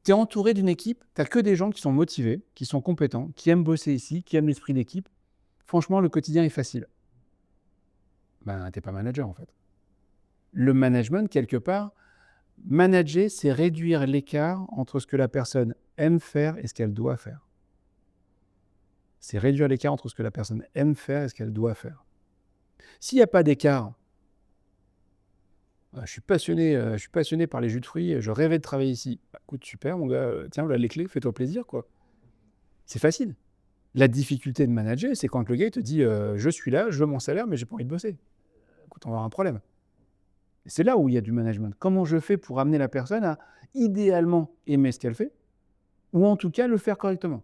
Tu es entouré d'une équipe, tu n'as que des gens qui sont motivés, qui sont compétents, qui aiment bosser ici, qui aiment l'esprit d'équipe. Franchement, le quotidien est facile. Ben, tu n'es pas manager en fait. Le management, quelque part, manager, c'est réduire l'écart entre ce que la personne aime faire et ce qu'elle doit faire. C'est réduire l'écart entre ce que la personne aime faire et ce qu'elle doit faire. S'il n'y a pas d'écart, je suis passionné par les jus de fruits, je rêvais de travailler ici. Bah, écoute, super mon gars, tiens, voilà les clés, fais-toi plaisir, quoi. C'est facile. La difficulté de manager, c'est quand le gars il te dit je suis là, je veux mon salaire, mais j'ai pas envie de bosser. Écoute, on va avoir un problème. Et c'est là où il y a du management. Comment je fais pour amener la personne à idéalement aimer ce qu'elle fait, ou en tout cas le faire correctement.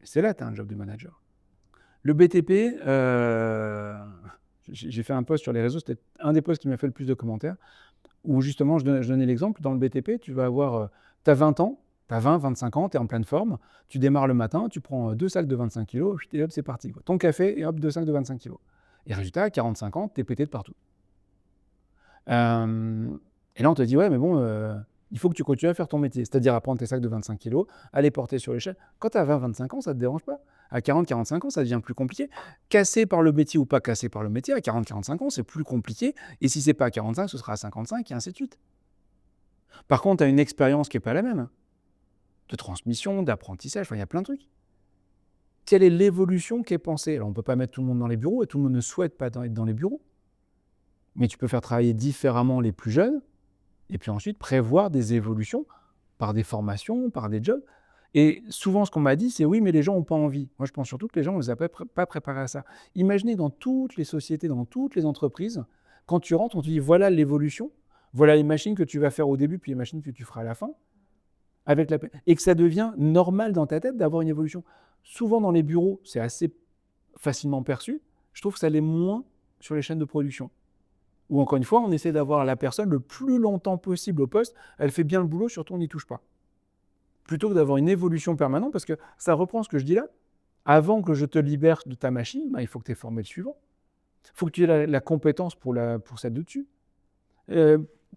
Et c'est là que tu as un job de manager. Le BTP, j'ai fait un post sur les réseaux, c'était un des posts qui m'a fait le plus de commentaires, où justement je donnais l'exemple, dans le BTP, tu vas avoir, tu as 20 ans, tu as 20, 25 ans, tu es en pleine forme, tu démarres le matin, tu prends 2 sacs de 25 kg, et hop, c'est parti, quoi. Ton café, et hop, 2 sacs de 25 kg. Et résultat, à 45 ans, tu es pété de partout. Et là, on te dit, ouais, mais bon, il faut que tu continues à faire ton métier, c'est-à-dire à prendre tes sacs de 25 kg, à les porter sur l'échelle. Quand tu as 20, 25 ans, ça ne te dérange pas. À 40, 45 ans, ça devient plus compliqué. Cassé par le métier ou pas cassé par le métier, à 40, 45 ans, c'est plus compliqué. Et si c'est pas à 45, ce sera à 55 et ainsi de suite. Par contre, tu as une expérience qui n'est pas la même, de transmission, d'apprentissage, enfin, il y a plein de trucs. Quelle est l'évolution qui est pensée? Alors, on ne peut pas mettre tout le monde dans les bureaux et tout le monde ne souhaite pas être dans les bureaux. Mais tu peux faire travailler différemment les plus jeunes et puis ensuite prévoir des évolutions par des formations, par des jobs. Et souvent, ce qu'on m'a dit, c'est oui, mais les gens n'ont pas envie. Moi, je pense surtout que les gens ne les ont pas préparés à ça. Imaginez dans toutes les sociétés, dans toutes les entreprises, quand tu rentres, on te dit voilà l'évolution, voilà les machines que tu vas faire au début, puis les machines que tu feras à la fin, avec et que ça devient normal dans ta tête d'avoir une évolution. Souvent, dans les bureaux, c'est assez facilement perçu. Je trouve que ça l'est moins sur les chaînes de production. Ou encore une fois, on essaie d'avoir la personne le plus longtemps possible au poste, elle fait bien le boulot, surtout on n'y touche pas. Plutôt que d'avoir une évolution permanente, parce que ça reprend ce que je dis là, avant que je te libère de ta machine, il faut que tu aies formé le suivant. Il faut que tu aies la compétence pour celle de dessus.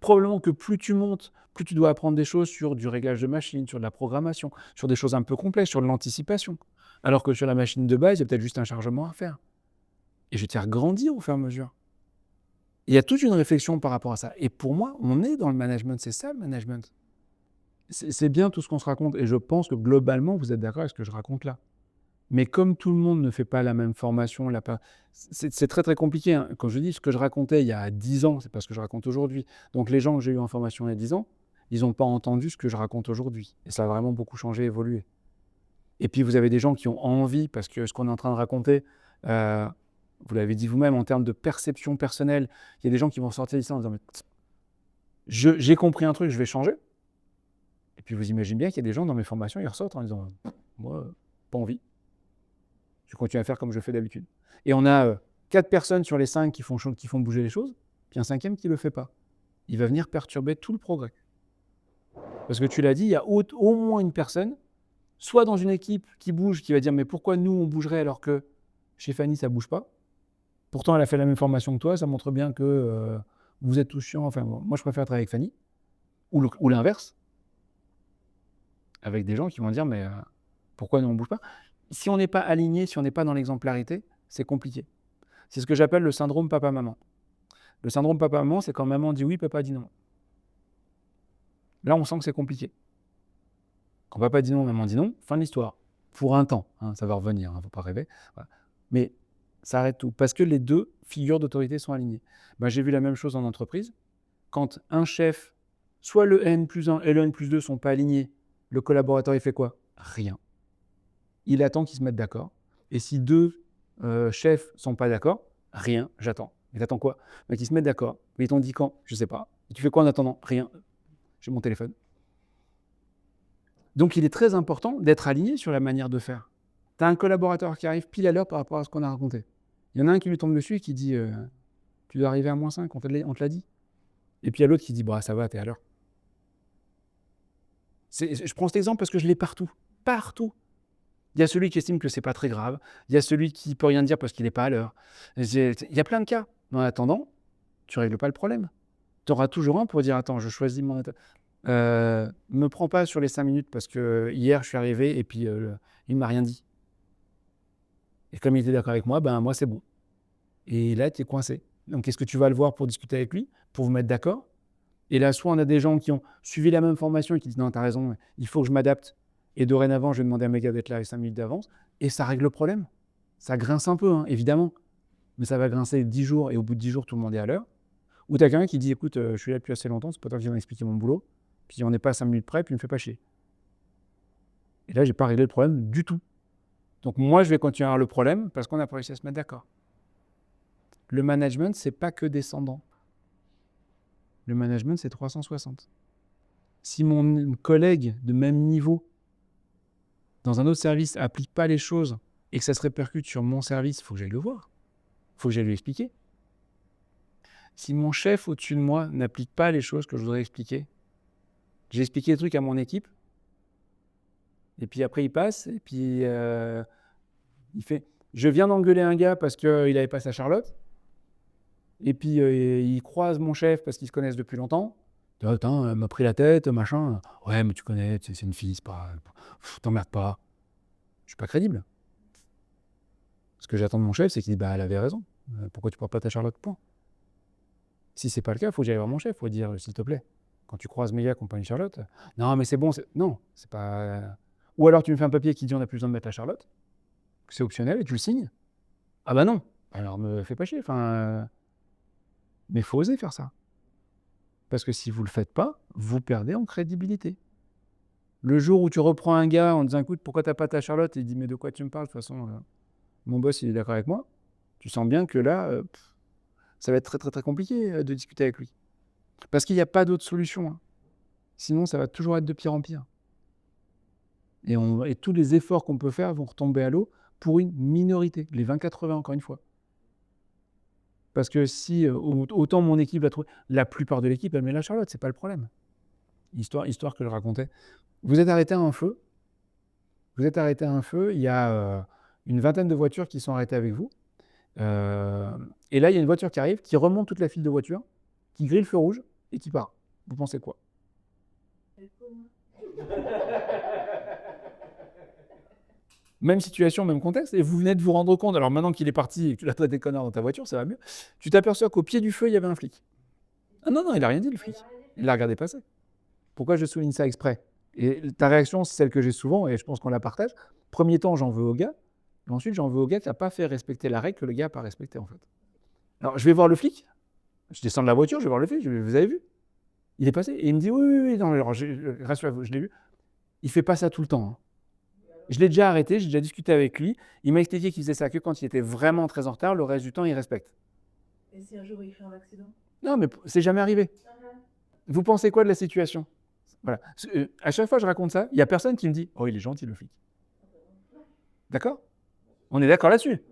Probablement que plus tu montes, plus tu dois apprendre des choses sur du réglage de machine, sur de la programmation, sur des choses un peu complexes, sur de l'anticipation. Alors que sur la machine de base, il y a peut-être juste un chargement à faire. Et je vais te faire grandir au fur et à mesure. Il y a toute une réflexion par rapport à ça. Et pour moi, on est dans le management, c'est ça le management. C'est bien tout ce qu'on se raconte. Et je pense que globalement, vous êtes d'accord avec ce que je raconte là. Mais comme tout le monde ne fait pas la même formation, c'est très très compliqué. Hein. Quand je dis ce que je racontais il y a 10 ans, c'est pas ce que je raconte aujourd'hui. Donc les gens que j'ai eu en formation il y a 10 ans, ils n'ont pas entendu ce que je raconte aujourd'hui. Et ça a vraiment beaucoup changé, évolué. Et puis vous avez des gens qui ont envie, parce que ce qu'on est en train de raconter, vous l'avez dit vous-même, en termes de perception personnelle, il y a des gens qui vont sortir d'ici en disant j'ai compris un truc, je vais changer. Et puis vous imaginez bien qu'il y a des gens dans mes formations, ils ressortent en disant moi, pas envie. Je continue à faire comme je fais d'habitude. Et on a 4 personnes sur les 5 qui font bouger les choses, puis un 5e qui ne le fait pas. Il va venir perturber tout le progrès. Parce que tu l'as dit, il y a au moins une personne, soit dans une équipe qui bouge, qui va dire mais pourquoi nous on bougerait alors que chez Fanny ça ne bouge pas? Pourtant elle a fait la même formation que toi, ça montre bien que vous êtes tous chiants. Enfin, moi je préfère travailler avec Fanny. Ou l'inverse, avec des gens qui vont dire mais pourquoi nous on ne bouge pas? Si on n'est pas aligné, si on n'est pas dans l'exemplarité, c'est compliqué. C'est ce que j'appelle le syndrome papa-maman. Le syndrome papa-maman, c'est quand maman dit oui, papa dit non. Là, on sent que c'est compliqué. Quand papa dit non, maman dit non, fin de l'histoire. Pour un temps, hein, ça va revenir, il ne faut pas rêver. Voilà. Mais ça arrête tout, parce que les deux figures d'autorité sont alignées. J'ai vu la même chose en entreprise. Quand un chef, soit le N+1 et le N+2 ne sont pas alignés, le collaborateur, il fait quoi? Rien. Il attend qu'ils se mettent d'accord. Et si deux chefs ne sont pas d'accord, rien, j'attends. Et t'attends quoi? Qu'ils se mettent d'accord. Mais ils t'ont dit quand? Je ne sais pas. Et tu fais quoi en attendant? Rien. J'ai mon téléphone. Donc il est très important d'être aligné sur la manière de faire. Tu as un collaborateur qui arrive pile à l'heure par rapport à ce qu'on a raconté. Il y en a un qui lui tombe dessus et qui dit tu dois arriver à -5, on te l'a dit. Et puis il y a l'autre qui dit ça va, t'es à l'heure. Je prends cet exemple parce que je l'ai partout. Partout. Il y a celui qui estime que c'est pas très grave. Il y a celui qui peut rien dire parce qu'il n'est pas à l'heure. Il y a plein de cas. Mais en attendant, tu règles pas le problème. Tu auras toujours un pour dire attends, je choisis mon... Me prends pas sur les 5 minutes parce que hier je suis arrivé et puis il m'a rien dit. Et comme il était d'accord avec moi, ben moi c'est bon. Et là, tu es coincé. Donc, est-ce que tu vas le voir pour discuter avec lui, pour vous mettre d'accord? Et là, soit on a des gens qui ont suivi la même formation et qui disent non, tu as raison, il faut que je m'adapte. Et dorénavant, je vais demander à mes gars d'être là avec 5 minutes d'avance. Et ça règle le problème. Ça grince un peu, hein, évidemment. Mais ça va grincer 10 jours et au bout de 10 jours, tout le monde est à l'heure. Ou tu as quelqu'un qui dit écoute, je suis là depuis assez longtemps, c'est pas toi qui viens m'expliquer mon boulot. Puis on n'est pas à 5 minutes près, puis il me fait pas chier. Et là, j'ai pas réglé le problème du tout. Donc moi, je vais continuer à avoir le problème parce qu'on n'a pas réussi à se mettre d'accord. Le management, c'est pas que descendant. Le management, c'est 360. Si mon collègue de même niveau dans un autre service applique pas les choses et que ça se répercute sur mon service, il faut que j'aille le voir. Il faut que j'aille lui expliquer. Si mon chef au-dessus de moi n'applique pas les choses que je voudrais expliquer, j'ai expliqué des trucs à mon équipe, et puis après il passe, et puis il fait « Je viens d'engueuler un gars parce qu'il n'avait pas sa Charlotte », et puis il croise mon chef parce qu'ils se connaissent depuis longtemps. « Attends, elle m'a pris la tête, machin. »« Ouais, mais tu connais, c'est une fille, c'est pas... T'emmerdes pas. » Je suis pas crédible. Ce que j'attends de mon chef, c'est qu'il dise « Bah, elle avait raison. Pourquoi tu portes pas ta Charlotte, point. » Si c'est pas le cas, il faut que j'aille voir mon chef. Il faut dire « S'il te plaît, quand tu croises mes gars qui n'ont pas une Charlotte, non, mais c'est bon. Non, c'est pas... » Ou alors tu me fais un papier qui dit « On n'a plus besoin de mettre la Charlotte. » C'est optionnel et tu le signes. Ah bah non. Alors me fais pas chier. Mais il faut oser faire ça. Parce que si vous ne le faites pas, vous perdez en crédibilité. Le jour où tu reprends un gars en disant « Écoute, pourquoi t'as pas ta Charlotte ?» Et il dit « Mais de quoi tu me parles? De toute façon, mon boss, il est d'accord avec moi. » Tu sens bien que là, ça va être très, très, très compliqué de discuter avec lui. Parce qu'il n'y a pas d'autre solution. Hein. Sinon, ça va toujours être de pire en pire. Et tous les efforts qu'on peut faire vont retomber à l'eau pour une minorité. Les 20-80, encore une fois. Parce que si autant mon équipe l'a trouvé, la plupart de l'équipe, elle met la Charlotte, c'est pas le problème. Histoire que je racontais. Vous êtes arrêté à un feu. Il y a une vingtaine de voitures qui sont arrêtées avec vous. Et là, il y a une voiture qui arrive, qui remonte toute la file de voitures, qui grille le feu rouge et qui part. Vous pensez quoi? Même situation, même contexte, et vous venez de vous rendre compte, alors maintenant qu'il est parti et que tu l'as traité de connard dans ta voiture, ça va mieux, tu t'aperçois qu'au pied du feu, il y avait un flic. Ah non, il n'a rien dit, le flic. Il l'a regardé passer. Pourquoi je souligne ça exprès? Et ta réaction, c'est celle que j'ai souvent, et je pense qu'on la partage. Premier temps, j'en veux au gars, et ensuite, j'en veux au gars qui n'a pas fait respecter la règle que le gars n'a pas respectée, en fait. Alors, je vais voir le flic, je descends de la voiture, je vais voir le flic, vous avez vu? Il est passé, et il me dit, oui, non, alors, rassurez-vous, je l'ai vu. Il fait pas ça tout le temps. Hein. Je l'ai déjà arrêté, j'ai déjà discuté avec lui. Il m'a expliqué qu'il faisait ça que quand il était vraiment très en retard. Le reste du temps, il respecte. Et si un jour il fait un accident? Non, mais c'est jamais arrivé. Vous pensez quoi de la situation? Voilà. À chaque fois que je raconte ça, il n'y a personne qui me dit « Oh, il est gentil, le flic. » D'accord? On est d'accord là-dessus.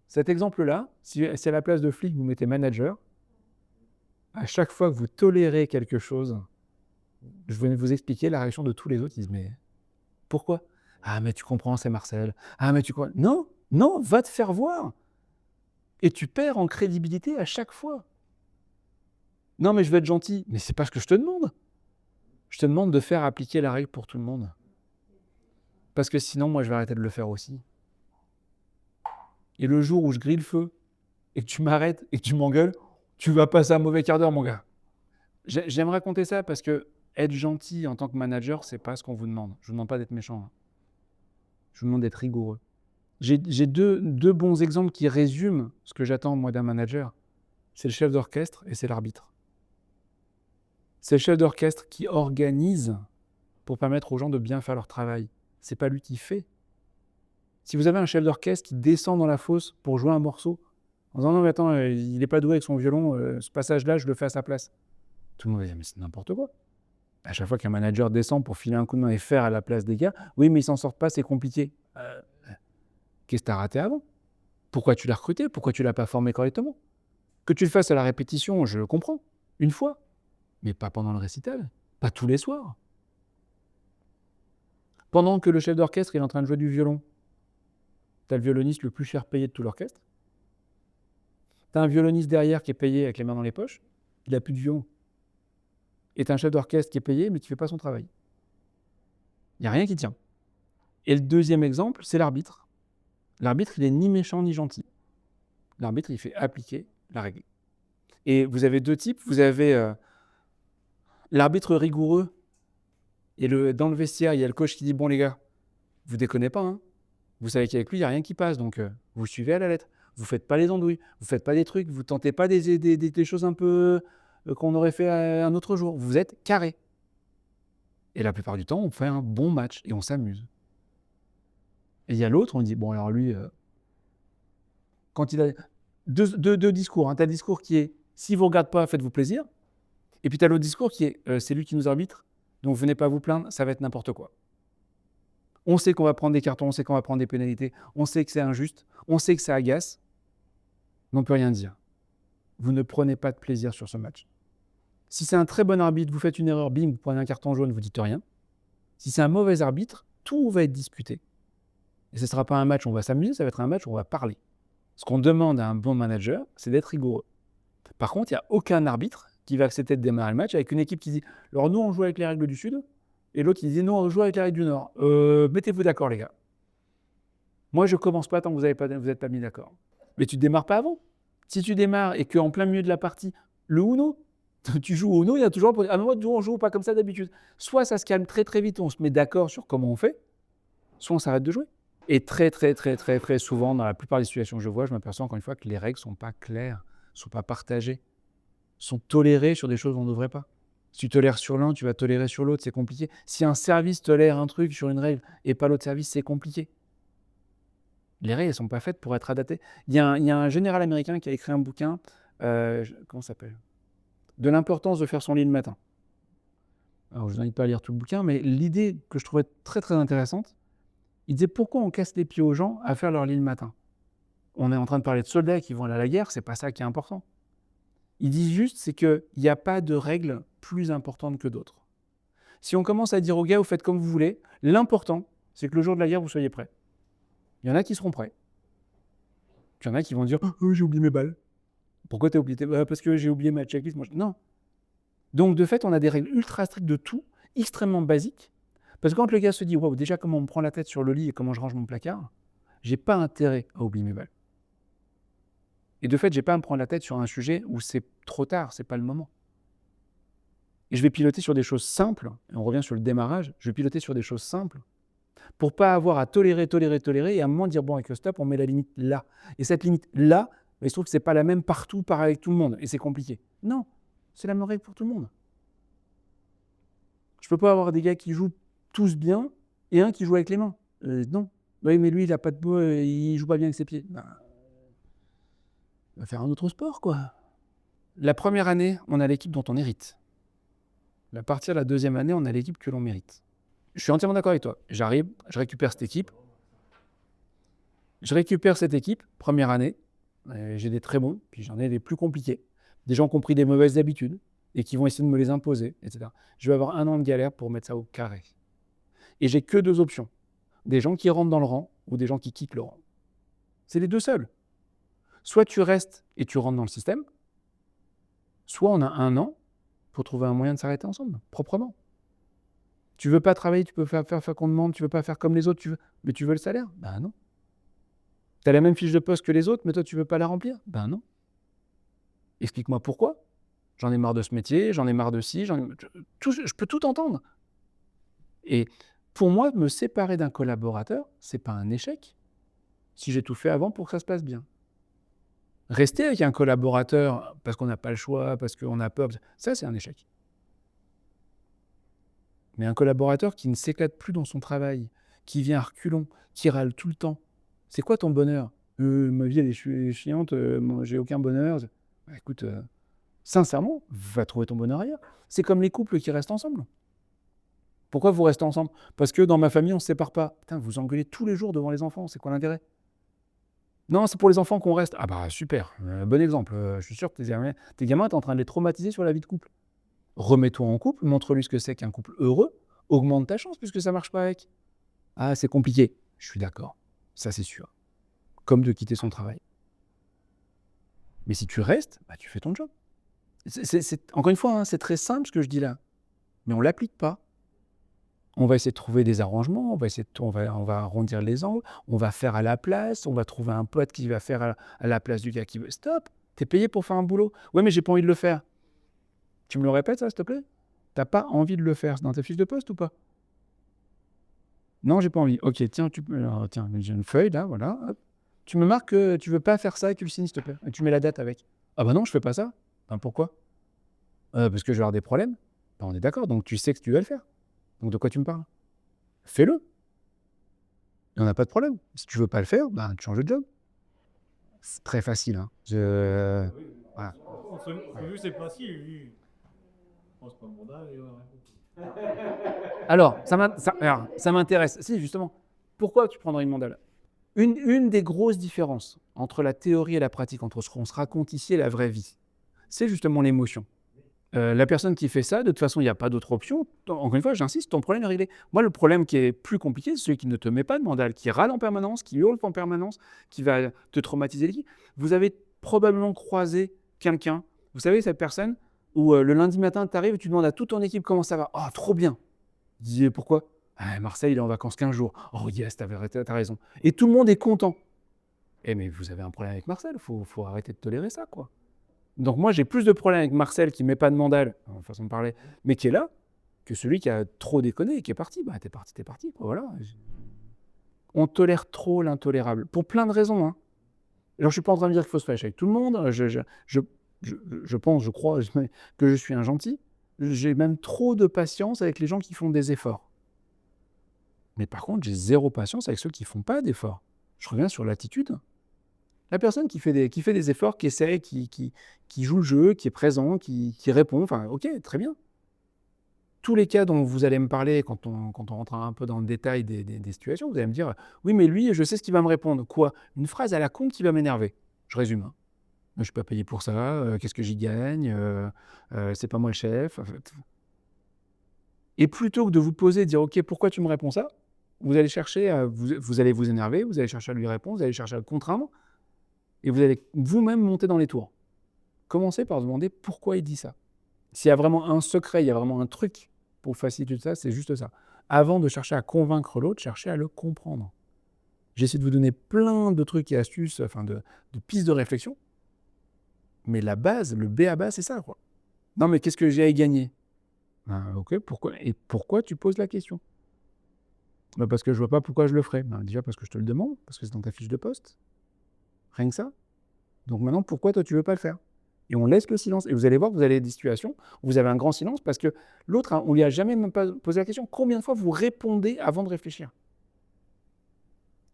Cet exemple-là, si à la place de flic, vous mettez manager, à chaque fois que vous tolérez quelque chose, je vais vous expliquer la réaction de tous les autres. Ils disent « Mais pourquoi? » Ah, mais tu comprends, c'est Marcel. Ah, mais tu comprends. Non, va te faire voir. Et tu perds en crédibilité à chaque fois. Non, mais je vais être gentil. Mais c'est pas ce que je te demande. Je te demande de faire appliquer la règle pour tout le monde. Parce que sinon, moi, je vais arrêter de le faire aussi. Et le jour où je grille le feu, et que tu m'arrêtes, et que tu m'engueules, tu vas passer un mauvais quart d'heure, mon gars. J'aime raconter ça parce que être gentil en tant que manager, c'est pas ce qu'on vous demande. Je vous demande pas d'être méchant. Hein. Je vous demande d'être rigoureux. J'ai deux bons exemples qui résument ce que j'attends, moi, d'un manager. C'est le chef d'orchestre et c'est l'arbitre. C'est le chef d'orchestre qui organise pour permettre aux gens de bien faire leur travail. C'est pas lui qui fait. Si vous avez un chef d'orchestre qui descend dans la fosse pour jouer un morceau, en disant « Non, mais attends, il n'est pas doué avec son violon, ce passage-là, je le fais à sa place. » Tout le monde va dire « Mais c'est n'importe quoi. » À chaque fois qu'un manager descend pour filer un coup de main et faire à la place des gars, « Oui, mais ils s'en sortent pas, c'est compliqué. » Qu'est-ce que tu as raté avant? Pourquoi tu l'as recruté? Pourquoi tu l'as pas formé correctement? Que tu le fasses à la répétition, je le comprends. Une fois. Mais pas pendant le récital. Pas tous les soirs. Pendant que le chef d'orchestre est en train de jouer du violon, tu as le violoniste le plus cher payé de tout l'orchestre. Tu as un violoniste derrière qui est payé avec les mains dans les poches. Il n'a plus de violon. Et tu as un chef d'orchestre qui est payé, mais qui ne fait pas son travail. Il n'y a rien qui tient. Et le deuxième exemple, c'est l'arbitre. L'arbitre, il n'est ni méchant ni gentil. L'arbitre, il fait appliquer la règle. Et vous avez deux types. Vous avez l'arbitre rigoureux. Et dans le vestiaire, il y a le coach qui dit « Bon les gars, vous déconnez pas, hein. Vous savez qu'avec lui, il n'y a rien qui passe, donc vous suivez à la lettre. Vous ne faites pas les andouilles, vous ne faites pas des trucs, vous ne tentez pas des choses un peu qu'on aurait fait un autre jour. Vous êtes carré. » Et la plupart du temps, on fait un bon match et on s'amuse. Et il y a l'autre, on dit « Bon alors lui, quand il a… » Deux discours. Hein. Tu as le discours qui est « Si vous ne regardez pas, faites-vous plaisir. » Et puis tu as l'autre discours qui est « C'est lui qui nous arbitre, donc venez pas vous plaindre, ça va être n'importe quoi. » On sait qu'on va prendre des cartons, on sait qu'on va prendre des pénalités, on sait que c'est injuste, on sait que ça agace, mais on ne peut rien dire. Vous ne prenez pas de plaisir sur ce match. Si c'est un très bon arbitre, vous faites une erreur, bim, vous prenez un carton jaune, vous ne dites rien. Si c'est un mauvais arbitre, tout va être discuté. Et ce ne sera pas un match où on va s'amuser, ça va être un match où on va parler. Ce qu'on demande à un bon manager, c'est d'être rigoureux. Par contre, il n'y a aucun arbitre qui va accepter de démarrer le match avec une équipe qui dit « Alors nous, on joue avec les règles du Sud », et l'autre, il dit « Non, on joue avec les règles du Nord. Mettez-vous d'accord, les gars. Moi, je ne commence pas tant que vous n'êtes pas mis d'accord. » Mais tu ne démarres pas avant. Si tu démarres et qu'en plein milieu de la partie, le Uno, tu joues au Uno, il y a toujours « Ah, mais moi, on ne joue pas comme ça d'habitude. » Soit ça se calme très très vite, on se met d'accord sur comment on fait, soit on s'arrête de jouer. Et très souvent, dans la plupart des situations que je vois, je m'aperçois encore une fois que les règles ne sont pas claires, ne sont pas partagées, sont tolérées sur des choses qu'on ne devrait pas. Si tu tolères sur l'un, tu vas tolérer sur l'autre, c'est compliqué. Si un service tolère un truc sur une règle et pas l'autre service, c'est compliqué. Les règles ne sont pas faites pour être adaptées. Il y a un général américain qui a écrit un bouquin, comment ça s'appelle ? De l'importance de faire son lit le matin. Alors, je vous invite pas à lire tout le bouquin, mais l'idée que je trouvais très très intéressante, il disait pourquoi on casse les pieds aux gens à faire leur lit le matin. On est en train de parler de soldats qui vont aller à la guerre, c'est pas ça qui est important. Il dit juste, c'est qu'il n'y a pas de règles plus importantes que d'autres. Si on commence à dire aux gars, vous faites comme vous voulez, l'important, c'est que le jour de la guerre, vous soyez prêts. Il y en a qui seront prêts. Il y en a qui vont dire « j'ai oublié mes balles. » Pourquoi tu as oublié tes balles ? Parce que j'ai oublié ma checklist. Non. Donc, de fait, on a des règles ultra strictes de tout, extrêmement basiques. Parce que quand le gars se dit « Wow, déjà comment on me prend la tête sur le lit et comment je range mon placard, j'ai pas intérêt à oublier mes balles. » Et de fait, j'ai pas à me prendre la tête sur un sujet où c'est trop tard, c'est pas le moment. Et je vais piloter sur des choses simples, et on revient sur le démarrage, je vais piloter sur des choses simples, pour pas avoir à tolérer, et à un moment dire, bon, avec le stop, on met la limite là. Et cette limite-là, il se trouve que c'est pas la même partout, pareil avec tout le monde, et c'est compliqué. Non, c'est la même règle pour tout le monde. Je peux pas avoir des gars qui jouent tous bien, et un qui joue avec les mains. Non. Oui, mais lui, il a pas de beau, il joue pas bien avec ses pieds. Il va faire un autre sport, quoi. La première année, on a l'équipe dont on hérite. À partir de la deuxième année, on a l'équipe que l'on mérite. Je suis entièrement d'accord avec toi. J'arrive, je récupère cette équipe. Première année. J'ai des très bons, puis j'en ai des plus compliqués. Des gens qui ont pris des mauvaises habitudes et qui vont essayer de me les imposer, etc. Je vais avoir 1 an de galère pour mettre ça au carré. Et j'ai que 2 options. Des gens qui rentrent dans le rang ou des gens qui quittent le rang. C'est les deux seuls. Soit tu restes et tu rentres dans le système, soit on a 1 an pour trouver un moyen de s'arrêter ensemble, proprement. Tu veux pas travailler, tu peux faire qu'on demande, tu veux pas faire comme les autres, mais tu veux le salaire ? Ben non. Tu as la même fiche de poste que les autres, mais toi tu veux pas la remplir ? Ben non. Explique-moi pourquoi. J'en ai marre de ce métier, j'en ai marre de ci, je peux tout entendre. Et pour moi, me séparer d'un collaborateur, c'est pas un échec, si j'ai tout fait avant pour que ça se passe bien. Rester avec un collaborateur parce qu'on n'a pas le choix, parce qu'on a peur, ça c'est un échec. Mais un collaborateur qui ne s'éclate plus dans son travail, qui vient à reculons, qui râle tout le temps, c'est quoi ton bonheur ? Ma vie elle est chiante, j'ai aucun bonheur. Bah, écoute, sincèrement, va trouver ton bonheur ailleurs. C'est comme les couples qui restent ensemble. Pourquoi vous restez ensemble ? Parce que dans ma famille, on ne se sépare pas. Putain, vous engueulez tous les jours devant les enfants, c'est quoi l'intérêt ? Non, c'est pour les enfants qu'on reste. Ah bah super, bon exemple. Je suis sûr que tes gamins, t'es en train de les traumatiser sur la vie de couple. Remets-toi en couple, montre-lui ce que c'est qu'un couple heureux, augmente ta chance puisque ça marche pas avec. Ah, c'est compliqué. Je suis d'accord, ça c'est sûr. Comme de quitter son travail. Mais si tu restes, bah, tu fais ton job. Encore une fois, hein, c'est très simple ce que je dis là. mais on ne l'applique pas. On va essayer de trouver des arrangements, on va arrondir les angles, on va faire à la place, on va trouver un pote qui va faire à la place du gars qui veut. Stop! T'es payé pour faire un boulot. Ouais, mais j'ai pas envie de le faire. Tu me le répètes, ça, s'il te plaît? T'as pas envie de le faire. C'est dans ta fiche de poste ou pas? Non, j'ai pas envie. Ok, tiens, alors, tiens, j'ai une feuille là, voilà. Hop. Tu me marques que tu veux pas faire ça et tu le signes, s'il te plaît. Et tu mets la date avec. Ah bah non, je fais pas ça. Ben, pourquoi? Parce que je vais avoir des problèmes. Ben, on est d'accord, donc tu sais que tu dois le faire. Donc de quoi tu me parles? Fais-le. Il n'y en a pas de problème. Si tu veux pas le faire, ben, tu changes de job. C'est très facile. Hein. Voilà. Entre nous, c'est pas si, lui. Je pense pas mon âge. Alors, ça m'intéresse. Si, justement. Pourquoi tu prendrais une mandale? Une des grosses différences entre la théorie et la pratique, entre ce qu'on se raconte ici et la vraie vie, c'est justement l'émotion. La personne qui fait ça, de toute façon, il n'y a pas d'autre option. Encore une fois, j'insiste, ton problème est réglé. Moi, le problème qui est plus compliqué, c'est celui qui ne te met pas de mandale, qui râle en permanence, qui hurle en permanence, qui va te traumatiser les vies. Vous avez probablement croisé quelqu'un, vous savez, cette personne, où le lundi matin, tu arrives et tu demandes à toute ton équipe comment ça va. Oh, trop bien. Tu dis pourquoi? Marseille, il est en vacances 15 jours. Oh yes, t'as raison. Et tout le monde est content. Mais vous avez un problème avec Marcel, faut arrêter de tolérer ça, quoi. Donc moi, j'ai plus de problèmes avec Marcel qui ne met pas de mandale, façon de parler, mais qui est là, que celui qui a trop déconné et qui est parti. Bah, t'es parti, quoi, voilà. On tolère trop l'intolérable, pour plein de raisons. Hein. Alors, je ne suis pas en train de dire qu'il faut se fâcher avec tout le monde. Je pense, je crois que je suis un gentil. J'ai même trop de patience avec les gens qui font des efforts. Mais par contre, j'ai zéro patience avec ceux qui ne font pas d'efforts. Je reviens sur l'attitude. La personne qui fait des efforts, qui essaie, qui joue le jeu, qui est présent, qui répond, enfin, ok, très bien. Tous les cas dont vous allez me parler, quand on rentrera un peu dans le détail des situations, vous allez me dire, oui, mais lui, je sais ce qu'il va me répondre. Quoi? Une phrase à la con qui va m'énerver. Je résume. Hein. Je ne suis pas payé pour ça, qu'est-ce que j'y gagne, c'est pas moi le chef. En fait. Et plutôt que de vous poser et dire, ok, pourquoi tu me réponds ça? Vous allez chercher, vous allez vous énerver, vous allez chercher à lui répondre, vous allez chercher à le contraindre. Et vous allez vous-même monter dans les tours. Commencez par se demander pourquoi il dit ça. S'il y a vraiment un secret, il y a vraiment un truc pour faciliter ça, c'est juste ça. Avant de chercher à convaincre l'autre, cherchez à le comprendre. J'essaie de vous donner plein de trucs et astuces, enfin de pistes de réflexion. Mais la base, le B à bas, c'est ça, quoi. Non, mais qu'est-ce que j'ai à y gagner? Ok, pourquoi? Et pourquoi tu poses la question? Parce que je vois pas pourquoi je le ferais. Déjà parce que je te le demande, parce que c'est dans ta fiche de poste. Rien que ça. Donc maintenant, pourquoi toi, tu veux pas le faire? Et on laisse le silence. Et vous allez voir, vous avez des situations où vous avez un grand silence parce que l'autre, on ne lui a jamais même pas posé la question. Combien de fois vous répondez avant de réfléchir?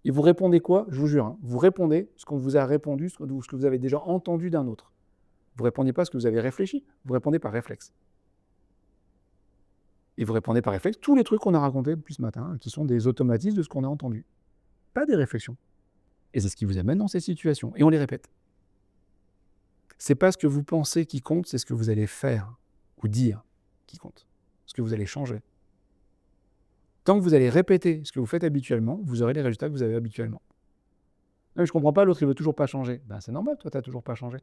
Et vous répondez quoi? Je vous jure, hein, vous répondez ce qu'on vous a répondu, ce que vous avez déjà entendu d'un autre. Vous ne répondez pas ce que vous avez réfléchi, vous répondez par réflexe. Et vous répondez par réflexe tous les trucs qu'on a racontés depuis ce matin, qui sont des automatismes de ce qu'on a entendu. Pas des réflexions. Et c'est ce qui vous amène dans ces situations. Et on les répète. C'est pas ce que vous pensez qui compte, c'est ce que vous allez faire ou dire qui compte. Ce que vous allez changer. Tant que vous allez répéter ce que vous faites habituellement, vous aurez les résultats que vous avez habituellement. Non, mais je comprends pas, l'autre il veut toujours pas changer. Ben, c'est normal, toi tu n'as toujours pas changé.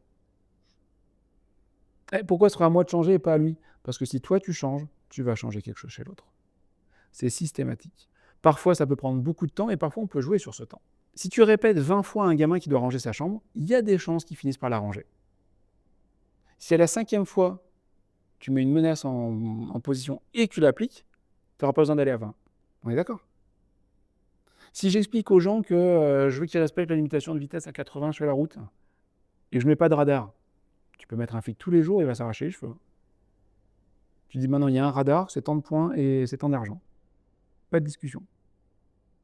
Pourquoi ce sera à moi de changer et pas à lui? Parce que si toi tu changes, tu vas changer quelque chose chez l'autre. C'est systématique. Parfois ça peut prendre beaucoup de temps et parfois on peut jouer sur ce temps. Si tu répètes 20 fois à un gamin qui doit ranger sa chambre, il y a des chances qu'il finisse par la ranger. Si à la 5e fois, tu mets une menace en position et que tu l'appliques, tu n'auras pas besoin d'aller à 20. On est d'accord? Si j'explique aux gens que je veux qu'ils respectent la limitation de vitesse à 80 sur la route et que je ne mets pas de radar, tu peux mettre un flic tous les jours et il va s'arracher les cheveux. Tu dis maintenant il y a un radar, c'est tant de points et c'est tant d'argent. Pas de discussion.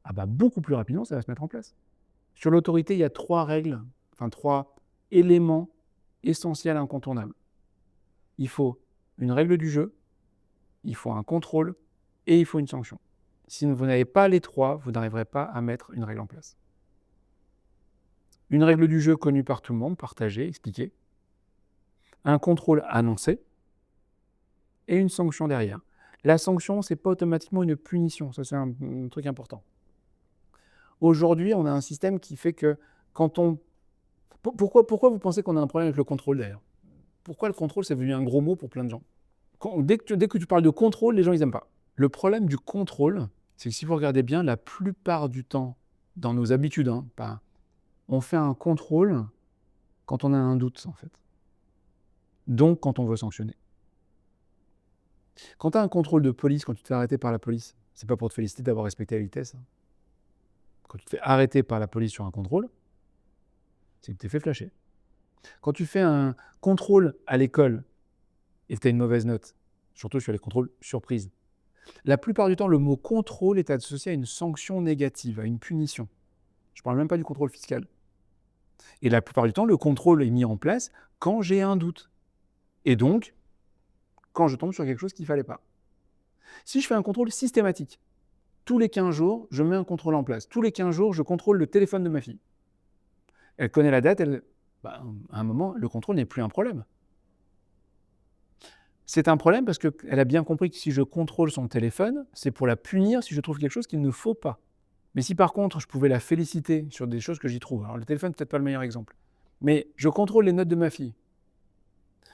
Ah bah beaucoup plus rapidement ça va se mettre en place. Sur l'autorité, il y a 3 règles, enfin 3 éléments essentiels incontournables. Il faut une règle du jeu, il faut un contrôle et il faut une sanction. Si vous n'avez pas les 3, vous n'arriverez pas à mettre une règle en place. Une règle du jeu connue par tout le monde, partagée, expliquée. Un contrôle annoncé et une sanction derrière. La sanction, ce n'est pas automatiquement une punition, ça c'est un truc important. Aujourd'hui, on a un système qui fait que quand on... Pourquoi vous pensez qu'on a un problème avec le contrôle d'ailleurs? Pourquoi le contrôle, c'est devenu un gros mot pour plein de gens? Dès que tu parles de contrôle, les gens, ils n'aiment pas. Le problème du contrôle, c'est que si vous regardez bien, la plupart du temps, dans nos habitudes, on fait un contrôle quand on a un doute, en fait. Donc, quand on veut sanctionner. Quand tu as un contrôle de police, quand tu te fais arrêter par la police, c'est pas pour te féliciter d'avoir respecté la vitesse. Quand tu te fais arrêter par la police sur un contrôle, c'est que tu t'es fait flasher. Quand tu fais un contrôle à l'école et que tu as une mauvaise note, surtout sur les contrôles surprises, la plupart du temps, le mot contrôle est associé à une sanction négative, à une punition. Je ne parle même pas du contrôle fiscal. Et la plupart du temps, le contrôle est mis en place quand j'ai un doute. Et donc, quand je tombe sur quelque chose qu'il ne fallait pas. Si je fais un contrôle systématique, tous les 15 jours, je mets un contrôle en place. Tous les 15 jours, je contrôle le téléphone de ma fille. Elle connaît la date, à un moment, le contrôle n'est plus un problème. C'est un problème parce qu'elle a bien compris que si je contrôle son téléphone, c'est pour la punir si je trouve quelque chose qu'il ne faut pas. Mais si par contre, je pouvais la féliciter sur des choses que j'y trouve, alors le téléphone, peut-être pas le meilleur exemple, mais je contrôle les notes de ma fille.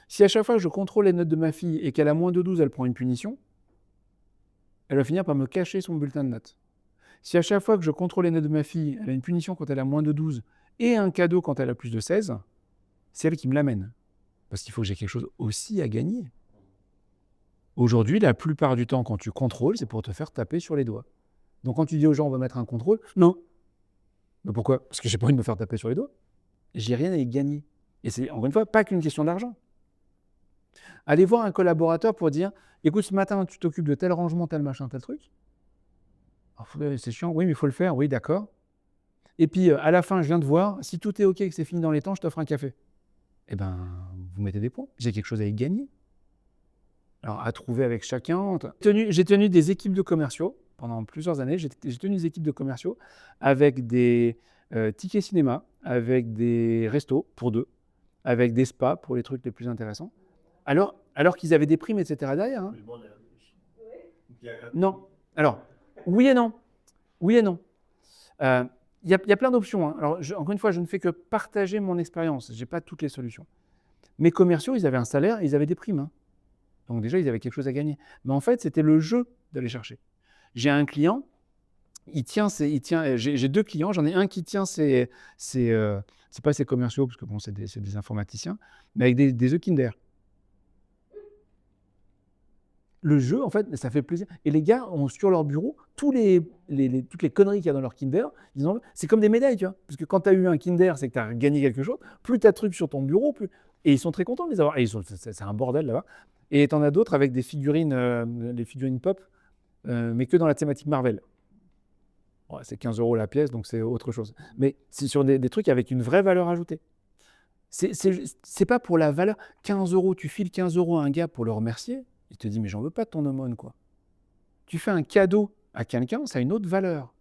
Si à chaque fois que je contrôle les notes de ma fille et qu'elle a moins de 12, elle prend une punition, elle va finir par me cacher son bulletin de notes. Si à chaque fois que je contrôle les notes de ma fille, elle a une punition quand elle a moins de 12 et un cadeau quand elle a plus de 16, c'est elle qui me l'amène. Parce qu'il faut que j'ai quelque chose aussi à gagner. Aujourd'hui, la plupart du temps, quand tu contrôles, c'est pour te faire taper sur les doigts. Donc quand tu dis aux gens, on va mettre un contrôle, non. Mais pourquoi? Parce que j'ai pas envie de me faire taper sur les doigts. J'ai rien à y gagner. Et c'est, encore une fois, pas qu'une question d'argent. Allez voir un collaborateur pour dire, écoute, ce matin, tu t'occupes de tel rangement, tel machin, tel truc. Alors, c'est chiant, oui, mais il faut le faire, oui, d'accord. Et puis, à la fin, je viens de voir, si tout est OK et que c'est fini dans les temps, je t'offre un café. Eh bien, vous mettez des points. J'ai quelque chose à y gagner. Alors, à trouver avec chacun. J'ai tenu des équipes de commerciaux pendant plusieurs années. J'ai tenu des équipes de commerciaux avec des tickets cinéma, avec des restos pour deux, avec des spas pour les trucs les plus intéressants. Alors qu'ils avaient des primes, etc. derrière. Non. Alors, oui et non. Oui et non. Il y a plein d'options. Alors, encore une fois, je ne fais que partager mon expérience. Je n'ai pas toutes les solutions. Mes commerciaux, ils avaient un salaire et ils avaient des primes. Donc déjà, ils avaient quelque chose à gagner. Mais en fait, c'était le jeu d'aller chercher. J'ai un client, j'ai deux clients. J'en ai un qui tient c'est pas ses commerciaux, parce que bon, c'est des informaticiens, mais avec des œufs Kinder. Le jeu, en fait, ça fait plaisir. Et les gars ont sur leur bureau toutes les conneries qu'il y a dans leur Kinder. C'est comme des médailles, tu vois. Parce que quand tu as eu un Kinder, c'est que tu as gagné quelque chose. Plus tu as de trucs sur ton bureau, plus. Et ils sont très contents de les avoir. Et c'est un bordel là-bas. Et tu en as d'autres avec des figurines, les figurines pop, mais que dans la thématique Marvel. Ouais, c'est 15 € la pièce, donc c'est autre chose. Mais c'est sur des trucs avec une vraie valeur ajoutée. C'est pas pour la valeur. 15 €, tu files 15 € à un gars pour le remercier. Il te dit, mais j'en veux pas de ton aumône, quoi. Tu fais un cadeau à quelqu'un, ça a une autre valeur.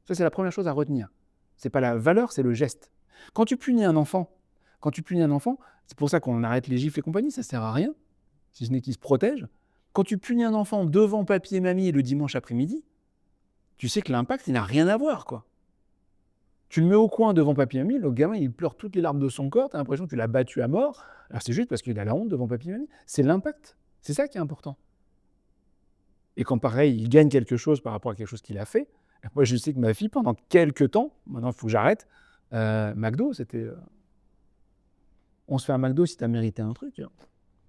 Ça, c'est la première chose à retenir. C'est pas la valeur, c'est le geste. Quand tu punis un enfant, c'est pour ça qu'on arrête les gifles et compagnie, ça sert à rien, si ce n'est qu'il se protège. Quand tu punis un enfant devant papy et mamie le dimanche après-midi, tu sais que l'impact, il n'a rien à voir, quoi. Tu le mets au coin devant papy et mamie, le gamin, il pleure toutes les larmes de son corps, tu as l'impression que tu l'as battu à mort. Alors c'est juste parce qu'il a la honte devant papy et mamie. C'est l'impact. C'est ça qui est important. Et quand pareil, il gagne quelque chose par rapport à quelque chose qu'il a fait, moi je sais que ma fille, pendant quelques temps, maintenant il faut que j'arrête, McDo, c'était... on se fait un McDo si tu as mérité un truc.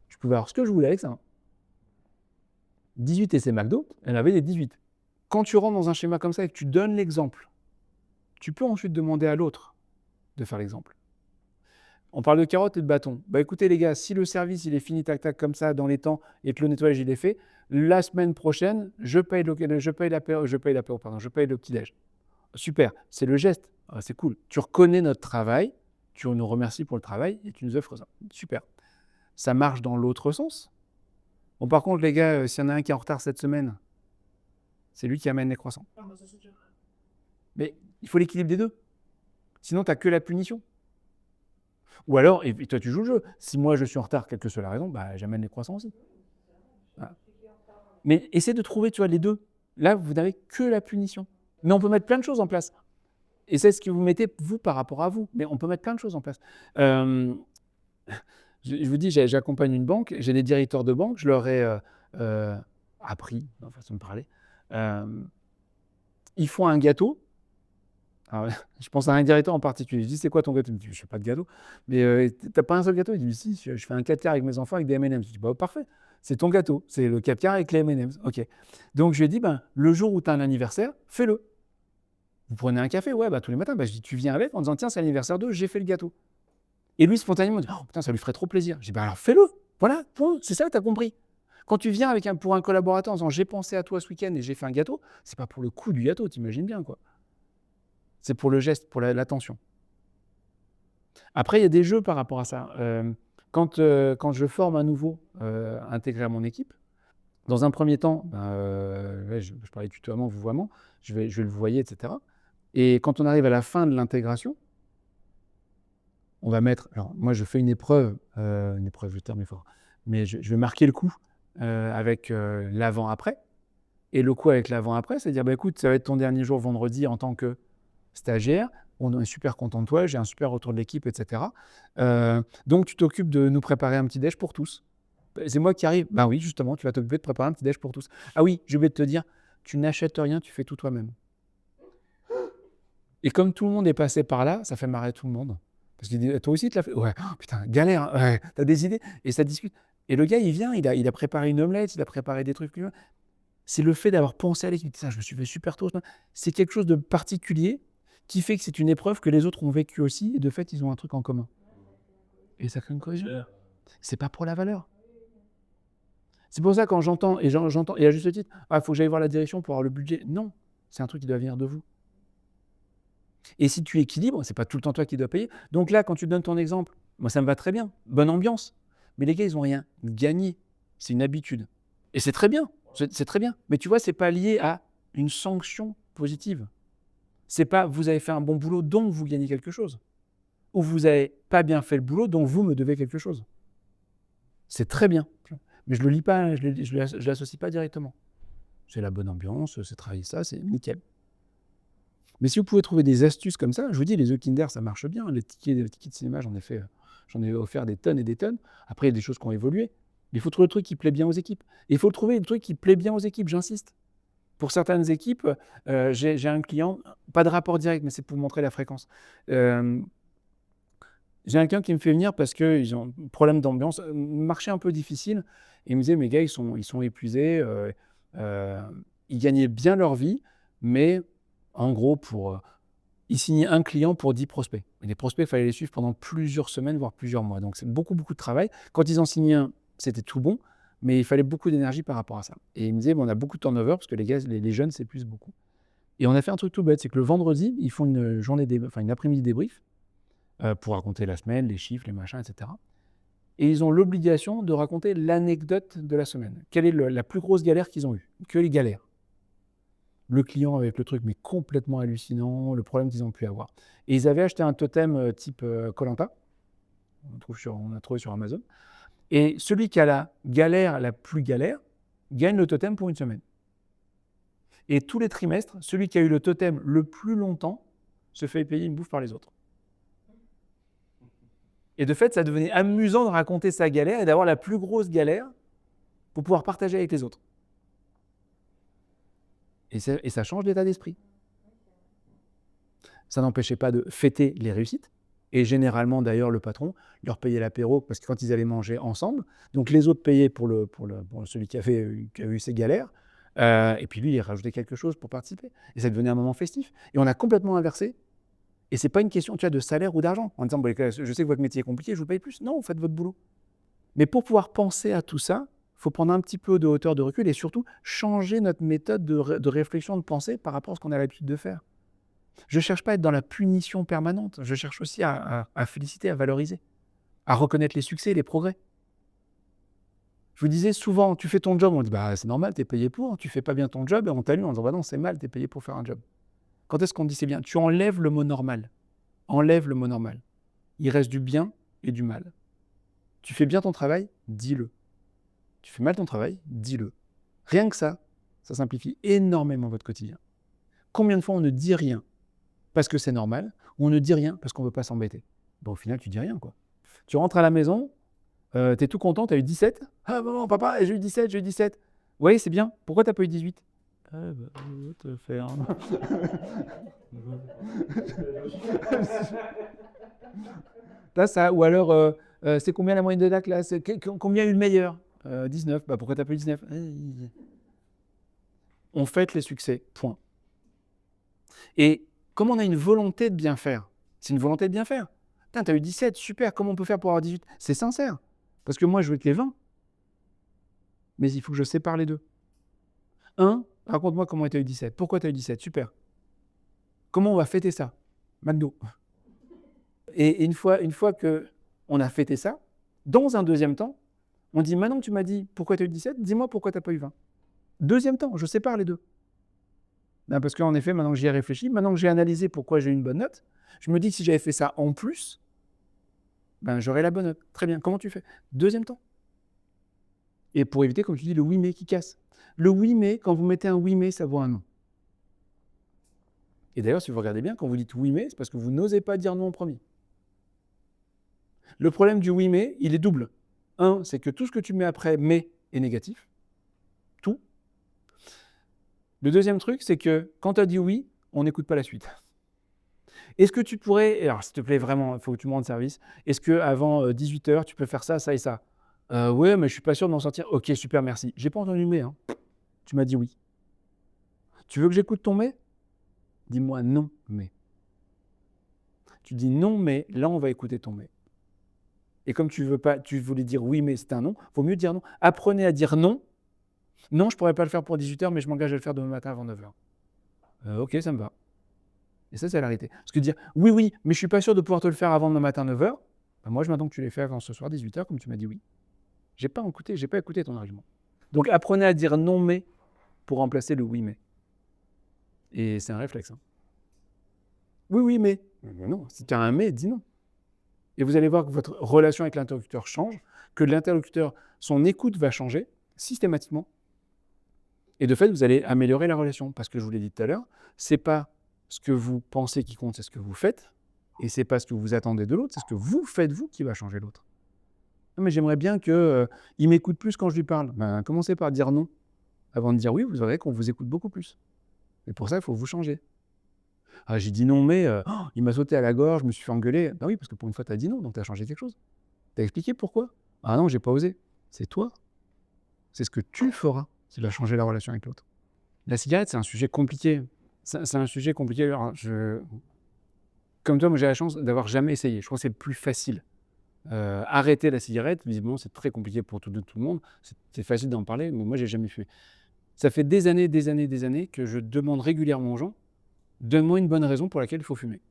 Je pouvais avoir ce que je voulais avec ça. 18 essais McDo, elle avait les 18. Quand tu rentres dans un schéma comme ça et que tu donnes l'exemple, tu peux ensuite demander à l'autre de faire l'exemple. On parle de carottes et de bâtons. Bah écoutez les gars, si le service il est fini tac comme ça dans les temps et que le nettoyage il est fait, la semaine prochaine, je paye le petit-déj. Super, c'est le geste. Ah, c'est cool. Tu reconnais notre travail, tu nous remercies pour le travail et tu nous offres ça. Super. Ça marche dans l'autre sens. Bon, par contre, les gars, s'il y en a un qui est en retard cette semaine, c'est lui qui amène les croissants. Mais il faut l'équilibre des deux. Sinon, tu n'as que la punition. Ou alors, et toi tu joues le jeu, si moi je suis en retard, quelle que soit la raison, bah, j'amène les croissants aussi. Voilà. Mais essaie de trouver, tu vois, les deux. Là, vous n'avez que la punition. Mais on peut mettre plein de choses en place. Et c'est ce que vous mettez, vous, par rapport à vous. Mais on peut mettre plein de choses en place. Je vous dis, j'accompagne une banque, j'ai des directeurs de banque, je leur ai appris, dans la façon de parler. Ils font un gâteau. Alors, je pense à un directeur en particulier. Je dis, c'est quoi ton gâteau? Il me dit, je fais pas de gâteau. Mais t'as pas un seul gâteau? Il dit, si, je fais un 4 quarts avec mes enfants avec des M&M's. Je dis, bah, parfait, c'est ton gâteau. C'est le 4 quarts avec les M&M's. OK. Donc, je lui ai dit, ben, le jour où tu as un anniversaire, fais-le. Vous prenez un café? Ouais, bah, tous les matins. Bah, je dis, tu viens avec en disant, tiens, c'est l'anniversaire d'eux, j'ai fait le gâteau. Et lui, spontanément, il dit, oh putain, ça lui ferait trop plaisir. Je dis, bah, alors fais-le. Voilà, point. C'est ça que tu as compris. Quand tu viens pour un collaborateur en disant, j'ai pensé à toi ce week-end et j'ai fait un gâteau, c'est pas pour le coût du gâteau, t'imagines bien, quoi. C'est pour le geste, pour l'attention. Après, il y a des jeux par rapport à ça. Quand je forme un nouveau intégré à mon équipe, dans un premier temps, je parlais de tutoiement, vouvoiement, je vais le voyer, etc. Et quand on arrive à la fin de l'intégration, on va mettre. Alors, moi, je fais une épreuve, le terme est fort, mais je vais marquer le coup avec l'avant-après. Et le coup avec l'avant-après, c'est dire, bah, écoute, ça va être ton dernier jour vendredi en tant que stagiaire, on est super content de toi, j'ai un super retour de l'équipe, etc. Donc, tu t'occupes de nous préparer un petit déj pour tous. C'est moi qui arrive. Ben oui, justement, tu vas t'occuper de préparer un petit déj pour tous. Ah oui, j'ai oublié de te dire, tu n'achètes rien, tu fais tout toi-même. Et comme tout le monde est passé par là, ça fait marrer tout le monde. Parce qu'il dit, toi aussi, tu l'as fait? Ouais, oh, putain, galère, hein. Ouais, t'as des idées? Et ça discute. Et le gars, il vient, il a préparé une omelette, il a préparé des trucs. C'est le fait d'avoir pensé à l'équipe. Ça, je me suis fait super tôt. C'est quelque chose de particulier qui fait que c'est une épreuve que les autres ont vécue aussi. Et de fait, ils ont un truc en commun. Et ça crée une cohésion. C'est pas pour la valeur. C'est pour ça quand j'entends, et à juste titre, il faut que j'aille voir la direction pour avoir le budget. Non, c'est un truc qui doit venir de vous. Et si tu équilibres, c'est pas tout le temps toi qui dois payer. Donc là, quand tu donnes ton exemple, moi ça me va très bien, bonne ambiance. Mais les gars, ils n'ont rien gagné. C'est une habitude. Et c'est très bien, c'est très bien. Mais tu vois, c'est pas lié à une sanction positive. C'est pas vous avez fait un bon boulot donc vous gagnez quelque chose. Ou vous avez pas bien fait le boulot donc vous me devez quelque chose. C'est très bien. Mais je le lis pas, je l'associe pas directement. C'est la bonne ambiance, c'est travailler ça, c'est nickel. Mais si vous pouvez trouver des astuces comme ça, je vous dis, les œufs Kinder, ça marche bien. Les tickets de cinéma, j'en ai offert des tonnes et des tonnes. Après, il y a des choses qui ont évolué. Mais il faut trouver le truc qui plaît bien aux équipes. Et il faut trouver le truc qui plaît bien aux équipes, j'insiste. Pour certaines équipes, j'ai un client, pas de rapport direct, mais c'est pour montrer la fréquence. J'ai un client qui me fait venir parce qu'ils ont un problème d'ambiance, marché un peu difficile. Et il me disait, mes gars, ils sont épuisés, ils gagnaient bien leur vie, mais en gros, ils signaient un client pour 10 prospects. Et les prospects, il fallait les suivre pendant plusieurs semaines, voire plusieurs mois. Donc, c'est beaucoup, beaucoup de travail. Quand ils en signaient un, c'était tout bon, mais il fallait beaucoup d'énergie par rapport à ça. Et il me disait, on a beaucoup de turnover parce que les jeunes s'épuisent beaucoup. Et on a fait un truc tout bête, c'est que le vendredi, ils font une après-midi débrief pour raconter la semaine, les chiffres, les machins, etc. Et ils ont l'obligation de raconter l'anecdote de la semaine. Quelle est la plus grosse galère qu'ils ont eue? Que les galères. Le client avec le truc, mais complètement hallucinant, le problème qu'ils ont pu avoir. Et ils avaient acheté un totem type Koh-Lanta, on a trouvé sur Amazon. Et celui qui a la galère la plus galère gagne le totem pour une semaine. Et tous les trimestres, celui qui a eu le totem le plus longtemps se fait payer une bouffe par les autres. Et de fait, ça devenait amusant de raconter sa galère et d'avoir la plus grosse galère pour pouvoir partager avec les autres. Et ça change l'état d'esprit. Ça n'empêchait pas de fêter les réussites. Et généralement, d'ailleurs, le patron leur payait l'apéro parce que quand ils allaient manger ensemble, donc les autres payaient pour celui qui a eu ses galères. Et puis lui, il rajoutait quelque chose pour participer. Et ça devenait un moment festif. Et on a complètement inversé. Et ce n'est pas une question de salaire ou d'argent. En disant, je sais que votre métier est compliqué, je vous paye plus. Non, vous faites votre boulot. Mais pour pouvoir penser à tout ça, il faut prendre un petit peu de hauteur de recul et surtout changer notre méthode de réflexion, de pensée par rapport à ce qu'on a l'habitude de faire. Je ne cherche pas à être dans la punition permanente. Je cherche aussi à féliciter, à valoriser, à reconnaître les succès et les progrès. Je vous disais souvent, tu fais ton job, on dit c'est normal, tu es payé pour. Tu ne fais pas bien ton job et on t'allume en disant non, c'est mal, tu es payé pour faire un job. Quand est-ce qu'on dit c'est bien? Tu enlèves le mot normal. Enlève le mot normal. Il reste du bien et du mal. Tu fais bien ton travail, dis-le. Tu fais mal ton travail, dis-le. Rien que ça simplifie énormément votre quotidien. Combien de fois on ne dit rien parce que c'est normal, ou on ne dit rien parce qu'on ne veut pas s'embêter? Au final, tu dis rien, quoi. Tu rentres à la maison, T'es tout content, t'as eu 17. Ah maman, papa, j'ai eu 17, j'ai eu 17. Oui, c'est bien. Pourquoi t'as pas eu 18? Ah bah, va te faire. Là, ça, ou alors, c'est combien la moyenne de la classe? Combien a eu le meilleur? 19. Bah pourquoi t'as pas eu 19? On fête les succès, point. Et comme on a une volonté de bien faire, c'est une volonté de bien faire. Putain, t'as eu 17, super, comment on peut faire pour avoir 18? C'est sincère. Parce que moi, je veux que les 20. Mais il faut que je sépare les deux. Raconte-moi comment tu as eu 17. Pourquoi tu as eu 17? Super. Comment on va fêter ça? McDo. Et une fois qu'on a fêté ça, dans un deuxième temps, on dit maintenant que tu m'as dit pourquoi tu as eu 17, dis-moi pourquoi tu n'as pas eu 20. Deuxième temps, je sépare les deux. Ben parce qu'en effet, maintenant que j'y ai réfléchi, maintenant que j'ai analysé pourquoi j'ai eu une bonne note, je me dis que si j'avais fait ça en plus, ben j'aurais la bonne note. Très bien. Comment tu fais? Deuxième temps. Et pour éviter, comme tu dis, le oui mais qui casse. Le oui mais, quand vous mettez un oui mais, ça vaut un non. Et d'ailleurs, si vous regardez bien, quand vous dites oui mais, c'est parce que vous n'osez pas dire non en premier. Le problème du oui mais, il est double. C'est que tout ce que tu mets après mais est négatif. Tout. Le deuxième truc, c'est que quand tu as dit oui, on n'écoute pas la suite. Est-ce que tu pourrais, alors s'il te plaît vraiment, il faut que tu me rendes service, est-ce qu'avant 18h, tu peux faire ça, ça et ça? Ouais, mais je suis pas sûr de m'en sortir. Ok, super, merci. J'ai pas entendu mais, Tu m'as dit oui. Tu veux que j'écoute ton mais? Dis-moi non, mais. Tu dis non, mais là, on va écouter ton mais. Et comme tu voulais dire oui, mais c'est un non, il vaut mieux dire non. Apprenez à dire non. Non, je ne pourrais pas le faire pour 18h, mais je m'engage à le faire demain matin avant 9h. Ok, ça me va. Et ça, c'est la réalité. Parce que dire oui, oui, mais je ne suis pas sûr de pouvoir te le faire avant demain matin 9h, moi, je m'attends que tu l'aies fait avant ce soir 18h, comme tu m'as dit oui. Je n'ai pas écouté ton argument. Donc, apprenez à dire non, mais pour remplacer le oui, mais. Et c'est un réflexe. Oui, oui, mais. Non, si tu as un mais, dis non. Et vous allez voir que votre relation avec l'interlocuteur change, que l'interlocuteur, son écoute va changer systématiquement. Et de fait, vous allez améliorer la relation. Parce que je vous l'ai dit tout à l'heure, c'est pas ce que vous pensez qui compte, c'est ce que vous faites. Et c'est pas ce que vous attendez de l'autre, c'est ce que vous faites vous qui va changer l'autre. Non, mais j'aimerais bien qu'il m'écoute plus quand je lui parle. Ben, commencez par dire non. Avant de dire oui, vous verrez qu'on vous écoute beaucoup plus. Et pour ça, il faut vous changer. Ah, j'ai dit non, mais il m'a sauté à la gorge, je me suis fait engueuler. Ben oui, parce que pour une fois, tu as dit non, donc tu as changé quelque chose. Tu as expliqué pourquoi? Ah non, j'ai pas osé. C'est toi. C'est ce que tu feras qui va changer la relation avec l'autre. La cigarette, c'est un sujet compliqué. C'est un sujet compliqué. Alors, comme toi, moi, j'ai la chance d'avoir jamais essayé. Je crois que c'est le plus facile. Arrêter la cigarette, visiblement, c'est très compliqué pour tout le monde. C'est facile d'en parler, mais moi, j'ai jamais fait. Ça fait des années que je demande régulièrement aux gens, donne-moi une bonne raison pour laquelle il faut fumer.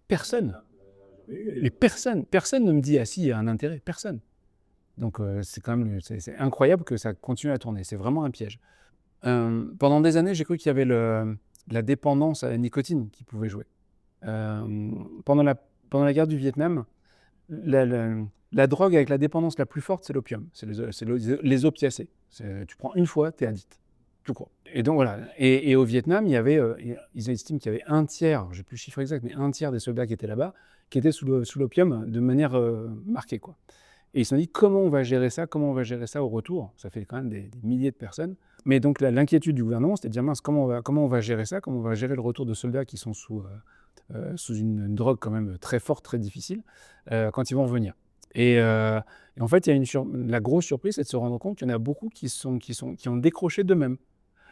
Personne. Mais personne ne me dit, ah si, il y a un intérêt. Personne. Donc, c'est quand même c'est incroyable que ça continue à tourner. C'est vraiment un piège. Pendant des années, j'ai cru qu'il y avait la dépendance à la nicotine qui pouvait jouer. Pendant la guerre du Vietnam, la drogue avec la dépendance la plus forte, c'est l'opium. C'est les opiacés. Tu prends une fois, tu es addict. Tout court. Et donc voilà. Et au Vietnam, ils estiment qu'il y avait un tiers, je n'ai plus le chiffre exact, mais un tiers des soldats qui étaient là-bas, qui étaient sous l'opium de manière marquée, quoi. Et ils se sont dit, comment on va gérer ça? Comment on va gérer ça au retour? Ça fait quand même des milliers de personnes. Mais donc l'inquiétude du gouvernement, c'était de dire, mince, comment on va gérer ça? Comment on va gérer le retour de soldats qui sont sous une drogue quand même très forte, très difficile, quand ils vont revenir. Et en fait, la grosse surprise, c'est de se rendre compte qu'il y en a beaucoup qui ont décroché d'eux-mêmes.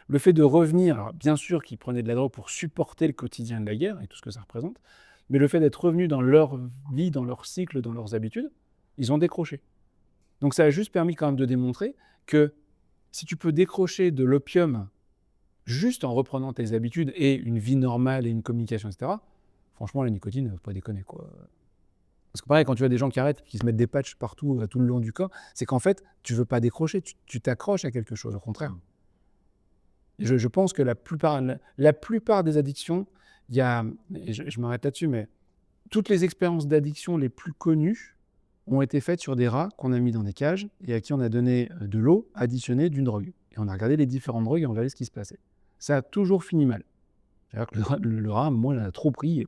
Le fait de revenir, alors bien sûr qu'ils prenaient de la drogue pour supporter le quotidien de la guerre et tout ce que ça représente, mais le fait d'être revenus dans leur vie, dans leur cycle, dans leurs habitudes, ils ont décroché. Donc ça a juste permis quand même de démontrer que si tu peux décrocher de l'opium juste en reprenant tes habitudes et une vie normale et une communication, etc., franchement, la nicotine, faut pas déconner, quoi. Parce que pareil, quand tu vois des gens qui arrêtent, qui se mettent des patchs partout, tout le long du corps, c'est qu'en fait, tu veux pas décrocher, tu t'accroches à quelque chose, au contraire. Et je pense que la plupart des addictions, et je m'arrête là-dessus, mais toutes les expériences d'addiction les plus connues ont été faites sur des rats qu'on a mis dans des cages et à qui on a donné de l'eau additionnée d'une drogue. Et on a regardé les différentes drogues et on regardait ce qui se passait. Ça a toujours fini mal. C'est-à-dire que le rat, moi, il en a trop pris et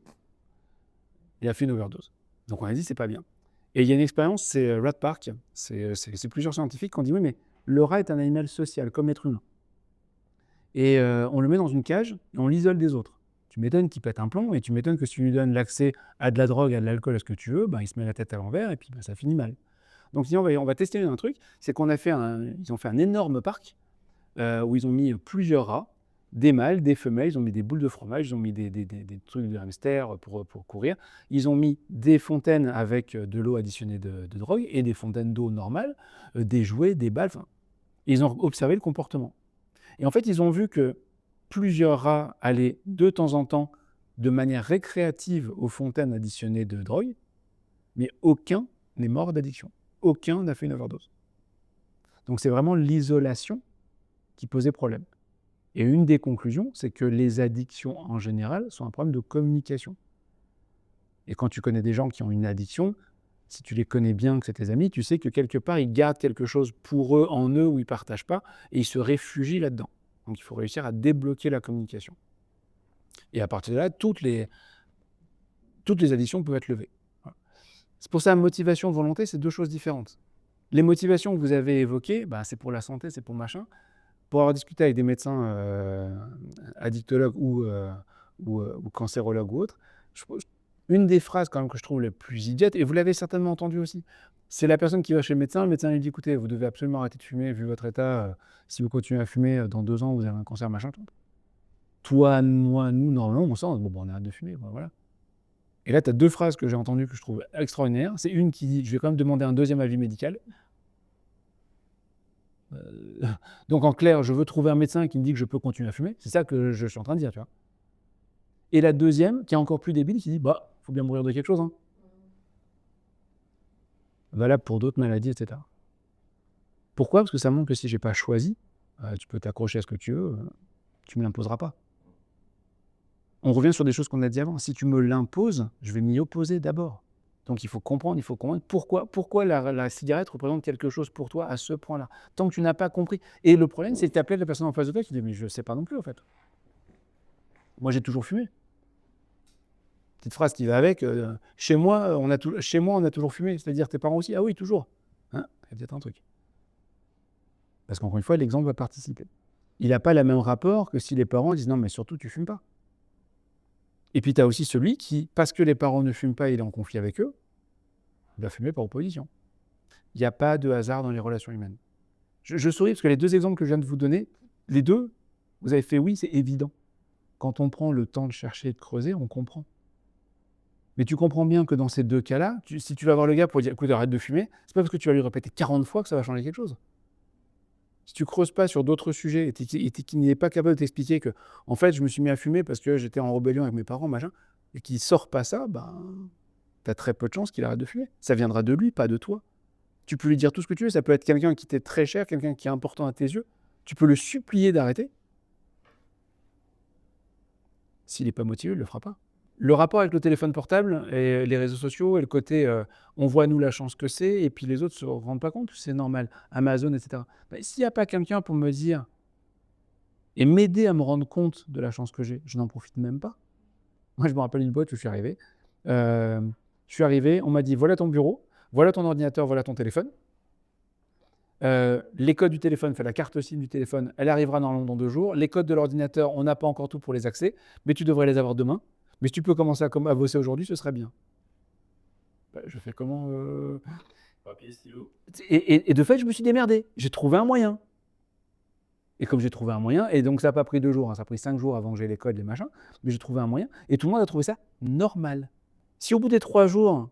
il a fait une overdose. Donc on a dit, c'est pas bien. Et il y a une expérience, c'est Rat Park. C'est plusieurs scientifiques qui ont dit oui, mais le rat est un animal social, comme l'être humain. Et on le met dans une cage et on l'isole des autres. Tu m'étonnes qu'il pète un plomb et tu m'étonnes que si tu lui donnes l'accès à de la drogue, à de l'alcool, à ce que tu veux, ben, il se met la tête à l'envers et puis ben, ça finit mal. Donc on va tester un truc, c'est ils ont fait un énorme parc où ils ont mis plusieurs rats, des mâles, des femelles, ils ont mis des boules de fromage, ils ont mis des trucs de hamster pour courir, ils ont mis des fontaines avec de l'eau additionnée de drogue et des fontaines d'eau normales, des jouets, des balles, ils ont observé le comportement. Et en fait, ils ont vu que plusieurs rats allaient de temps en temps de manière récréative aux fontaines additionnées de drogue, mais aucun n'est mort d'addiction. Aucun n'a fait une overdose. Donc c'est vraiment l'isolation qui posait problème. Et une des conclusions, c'est que les addictions en général sont un problème de communication. Et quand tu connais des gens qui ont une addiction, si tu les connais bien, que c'est tes amis, tu sais que quelque part, ils gardent quelque chose pour eux, en eux, où ils ne partagent pas, et ils se réfugient là-dedans. Donc il faut réussir à débloquer la communication. Et à partir de là, toutes les addictions peuvent être levées. Voilà. C'est pour ça, motivation, volonté, c'est deux choses différentes. Les motivations que vous avez évoquées, c'est pour la santé, c'est pour machin. Pour avoir discuté avec des médecins addictologues ou cancérologues ou autres, une des phrases quand même que je trouve les plus idiotes, et vous l'avez certainement entendu aussi, c'est la personne qui va chez le médecin lui dit, écoutez, vous devez absolument arrêter de fumer, vu votre état, si vous continuez à fumer, dans 2 ans, vous avez un cancer, machin. Toi, moi, nous, normalement, on sent, on arrête de fumer, voilà. Et là, tu as 2 phrases que j'ai entendues que je trouve extraordinaires. C'est une qui dit, je vais quand même demander un deuxième avis médical. Donc en clair, je veux trouver un médecin qui me dit que je peux continuer à fumer. C'est ça que je suis en train de dire, tu vois. Et la deuxième, qui est encore plus débile, qui dit, faut bien mourir de quelque chose, hein. Valable pour d'autres maladies, etc. Pourquoi ? Parce que ça montre que si j'ai pas choisi, tu peux t'accrocher à ce que tu veux, tu me l'imposeras pas. On revient sur des choses qu'on a dit avant. Si tu me l'imposes, je vais m'y opposer d'abord. Donc il faut comprendre pourquoi la cigarette représente quelque chose pour toi à ce point-là. Tant que tu n'as pas compris. Et le problème, c'est que tu appelles la personne en face de toi qui dit, mais je ne sais pas non plus, en fait. Moi, j'ai toujours fumé. Petite phrase qui va avec, chez moi, on a toujours fumé. C'est-à-dire, tes parents aussi ? Ah oui, toujours. Hein ? Il y a peut-être un truc. Parce qu'encore une fois, l'exemple va participer. Il n'a pas le même rapport que si les parents disent, non, mais surtout, tu ne fumes pas. Et puis, tu as aussi celui qui, parce que les parents ne fument pas, il est en conflit avec eux, il va fumer par opposition. Il n'y a pas de hasard dans les relations humaines. Je souris parce que les 2 exemples que je viens de vous donner, les 2, vous avez fait oui, c'est évident. Quand on prend le temps de chercher et de creuser, on comprend. Mais tu comprends bien que dans ces 2 cas-là, si tu vas voir le gars pour dire, écoute, arrête de fumer, c'est pas parce que tu vas lui répéter 40 fois que ça va changer quelque chose. Si tu creuses pas sur d'autres sujets et qu'il n'est pas capable de t'expliquer que, en fait, je me suis mis à fumer parce que j'étais en rébellion avec mes parents, machin, et qu'il sort pas ça, tu as très peu de chances qu'il arrête de fumer. Ça viendra de lui, pas de toi. Tu peux lui dire tout ce que tu veux, ça peut être quelqu'un qui t'est très cher, quelqu'un qui est important à tes yeux. Tu peux le supplier d'arrêter. S'il n'est pas motivé, il ne le fera pas. Le rapport avec le téléphone portable et les réseaux sociaux et le côté on voit nous la chance que c'est et puis les autres ne se rendent pas compte, c'est normal, Amazon, etc. S'il n'y a pas quelqu'un pour me dire et m'aider à me rendre compte de la chance que j'ai, je n'en profite même pas. Moi, je me rappelle une boîte où je suis arrivé. On m'a dit voilà ton bureau, voilà ton ordinateur, voilà ton téléphone. Les codes du téléphone, la carte SIM du téléphone, elle arrivera normalement dans 2 jours. Les codes de l'ordinateur, on n'a pas encore tout pour les accès, mais tu devrais les avoir demain. Mais si tu peux commencer à bosser aujourd'hui, ce serait bien. Je fais comment Papier, stylo. Et de fait, je me suis démerdé. J'ai trouvé un moyen. Et comme j'ai trouvé un moyen, et donc ça n'a pas pris 2 jours, hein, ça a pris 5 jours avant que j'ai les codes, les machins, mais j'ai trouvé un moyen, et tout le monde a trouvé ça normal. Si au bout des 3 jours,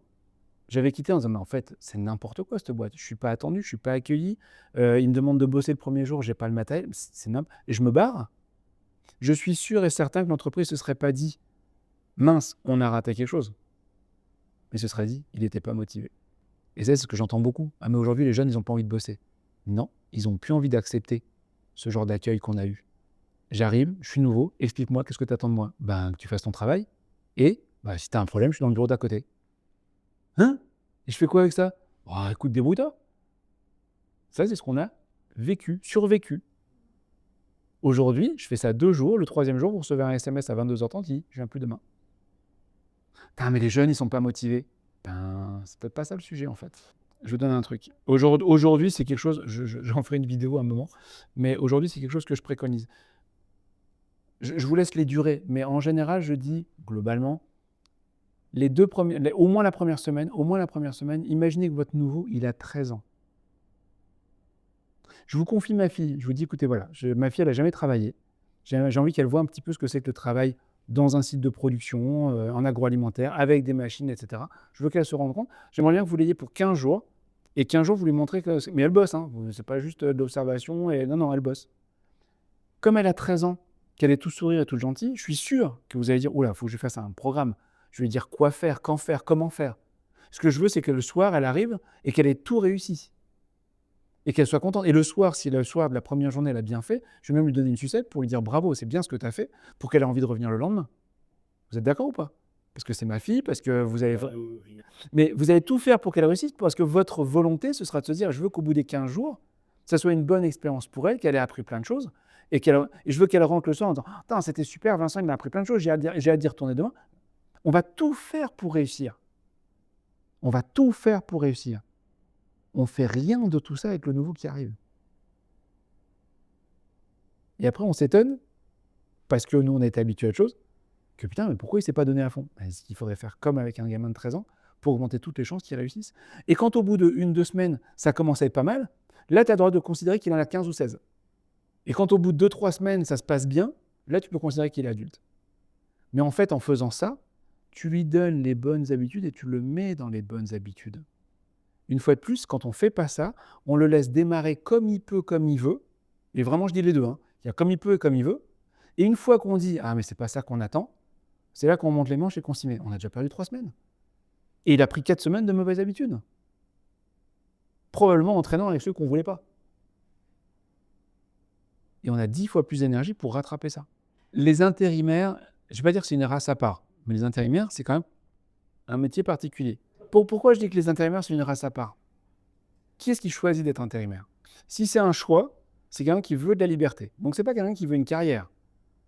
j'avais quitté en disant, mais en fait, c'est n'importe quoi cette boîte, je ne suis pas attendu, je ne suis pas accueilli, ils me demandent de bosser le premier jour, je n'ai pas le matériel, et je me barre, je suis sûr et certain que l'entreprise ne se serait pas dit, mince, on a raté quelque chose. Mais se serait dit, il n'était pas motivé. Et c'est ce que j'entends beaucoup. Ah, mais aujourd'hui, les jeunes, ils n'ont pas envie de bosser. Non, ils n'ont plus envie d'accepter ce genre d'accueil qu'on a eu. J'arrive, je suis nouveau, explique-moi, qu'est-ce que tu attends de moi ? Que tu fasses ton travail. Et si tu as un problème, je suis dans le bureau d'à côté. Hein ? Et je fais quoi avec ça ? Écoute, débrouille-toi. Ça, c'est ce qu'on a vécu, survécu. Aujourd'hui, je fais ça 2 jours. Le 3e jour, vous recevez un SMS à 22h30 qui dit « je viens plus demain ». Mais les jeunes, ils sont pas motivés. Ben, c'est peut-être pas ça le sujet en fait. Je vous donne un truc. Aujourd'hui, c'est quelque chose, j'en ferai une vidéo à un moment, mais aujourd'hui, c'est quelque chose que je préconise. Je vous laisse les durées, mais en général, je dis globalement, au moins la première semaine, imaginez que votre nouveau, il a 13 ans. Je vous confie ma fille, je vous dis, écoutez, voilà, ma fille, elle n'a jamais travaillé. J'ai envie qu'elle voit un petit peu ce que c'est que le travail dans un site de production, en agroalimentaire, avec des machines, etc. Je veux qu'elle se rende compte. J'aimerais bien que vous l'ayez pour 15 jours, et 15 jours, vous lui montrez que... Mais elle bosse, hein. C'est pas juste de l'observation, et non, elle bosse. Comme elle a 13 ans, qu'elle est tout sourire et tout gentil, je suis sûr que vous allez dire, oula, il faut que je fasse un programme. Je vais lui dire quoi faire, quand faire, comment faire. Ce que je veux, c'est que le soir, elle arrive et qu'elle ait tout réussi. Et qu'elle soit contente. Et le soir, si le soir de la première journée, elle a bien fait, je vais même lui donner une sucette pour lui dire bravo, c'est bien ce que tu as fait, pour qu'elle ait envie de revenir le lendemain. Vous êtes d'accord ou pas? Parce que c'est ma fille, parce que vous avez... Mais vous allez tout faire pour qu'elle réussisse, parce que votre volonté, ce sera de se dire, je veux qu'au bout des 15 jours, ça soit une bonne expérience pour elle, qu'elle ait appris plein de choses, et je veux qu'elle rentre le soir en disant, putain, c'était super, Vincent, il m'a appris plein de choses, j'ai hâte d'y retourner demain. On va tout faire pour réussir. On va tout faire pour réussir. On ne fait rien de tout ça avec le nouveau qui arrive. Et après, on s'étonne, parce que nous, on est habitués à autre chose, que putain, mais pourquoi il ne s'est pas donné à fond? Il faudrait faire comme avec un gamin de 13 ans pour augmenter toutes les chances qu'il réussisse. Et quand au bout de 1-2 semaines, ça commence à être pas mal, là, tu as le droit de considérer qu'il en a 15 ou 16. Et quand au bout de 2-3 semaines, ça se passe bien, là, tu peux considérer qu'il est adulte. Mais en fait, en faisant ça, tu lui donnes les bonnes habitudes et tu le mets dans les bonnes habitudes. Une fois de plus, quand on ne fait pas ça, on le laisse démarrer comme il peut, comme il veut. Et vraiment, je dis les deux. Il y a comme il peut et comme il veut. Et une fois qu'on dit « Ah, mais c'est pas ça qu'on attend », c'est là qu'on monte les manches et qu'on s'y met. On a déjà perdu 3 semaines. Et il a pris 4 semaines de mauvaises habitudes. Probablement entraînant avec ceux qu'on ne voulait pas. Et on a 10 fois plus d'énergie pour rattraper ça. Les intérimaires, je ne vais pas dire que c'est une race à part, mais les intérimaires, c'est quand même un métier particulier. Pourquoi je dis que les intérimaires, c'est une race à part? Qui est-ce qui choisit d'être intérimaire? Si c'est un choix, c'est quelqu'un qui veut de la liberté. Donc, ce n'est pas quelqu'un qui veut une carrière.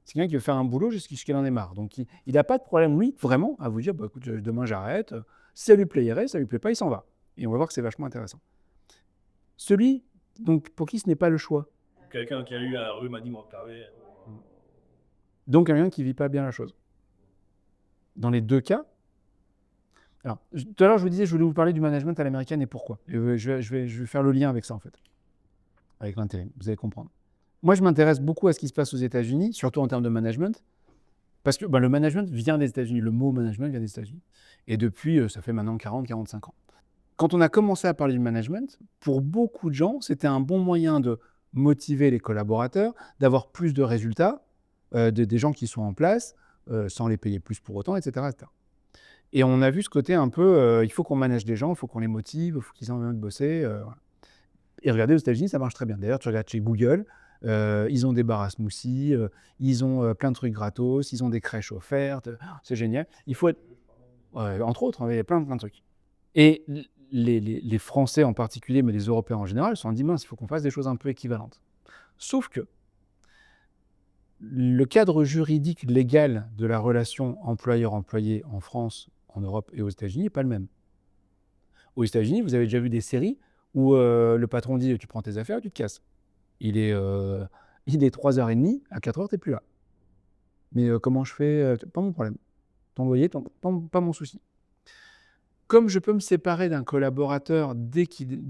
C'est quelqu'un qui veut faire un boulot jusqu'à ce qu'il en ait marre. Donc, il n'a pas de problème, lui, vraiment, à vous dire, bah, écoute, demain, j'arrête. Si ça lui plaît, il reste. Si ça lui plaît pas, il s'en va. Et on va voir que c'est vachement intéressant. Celui donc, pour qui ce n'est pas le choix. Quelqu'un qui a eu un rhumatisme carré. Donc, quelqu'un qui ne vit pas bien la chose. Dans les deux cas, alors, tout à l'heure, je vous disais, je voulais vous parler du management à l'américaine et pourquoi. Et je vais faire le lien avec ça, en fait, avec l'intérim. Vous allez comprendre. Moi, je m'intéresse beaucoup à ce qui se passe aux États-Unis, surtout en termes de management, parce que le management vient des États-Unis. Le mot management vient des États-Unis. Et depuis, ça fait maintenant 40-45 ans. Quand on a commencé à parler du management, pour beaucoup de gens, c'était un bon moyen de motiver les collaborateurs, d'avoir plus de résultats, des gens qui sont en place, sans les payer plus pour autant, etc. etc. Et on a vu ce côté un peu, il faut qu'on manage des gens, il faut qu'on les motive, il faut qu'ils aient envie de bosser. Voilà. Et regardez, aux États-Unis, ça marche très bien. D'ailleurs, tu regardes chez Google, ils ont des bars à smoothie, ils ont plein de trucs gratos, ils ont des crèches offertes, c'est génial. Il faut être... entre autres, il y a plein de trucs. Et les Français en particulier, mais les Européens en général, se sont dit, mince, il faut qu'on fasse des choses un peu équivalentes. Sauf que le cadre juridique légal de la relation employeur-employé en France, en Europe et aux États-Unis n'est pas le même. Aux États-Unis, vous avez déjà vu des séries où le patron dit « tu prends tes affaires et tu te casses ». Il est 3h30, à 4h, tu n'es plus là. Mais comment je fais? Pas mon problème. Ton loyer, pas mon souci. Comme je peux me séparer d'un collaborateur dès qu'il...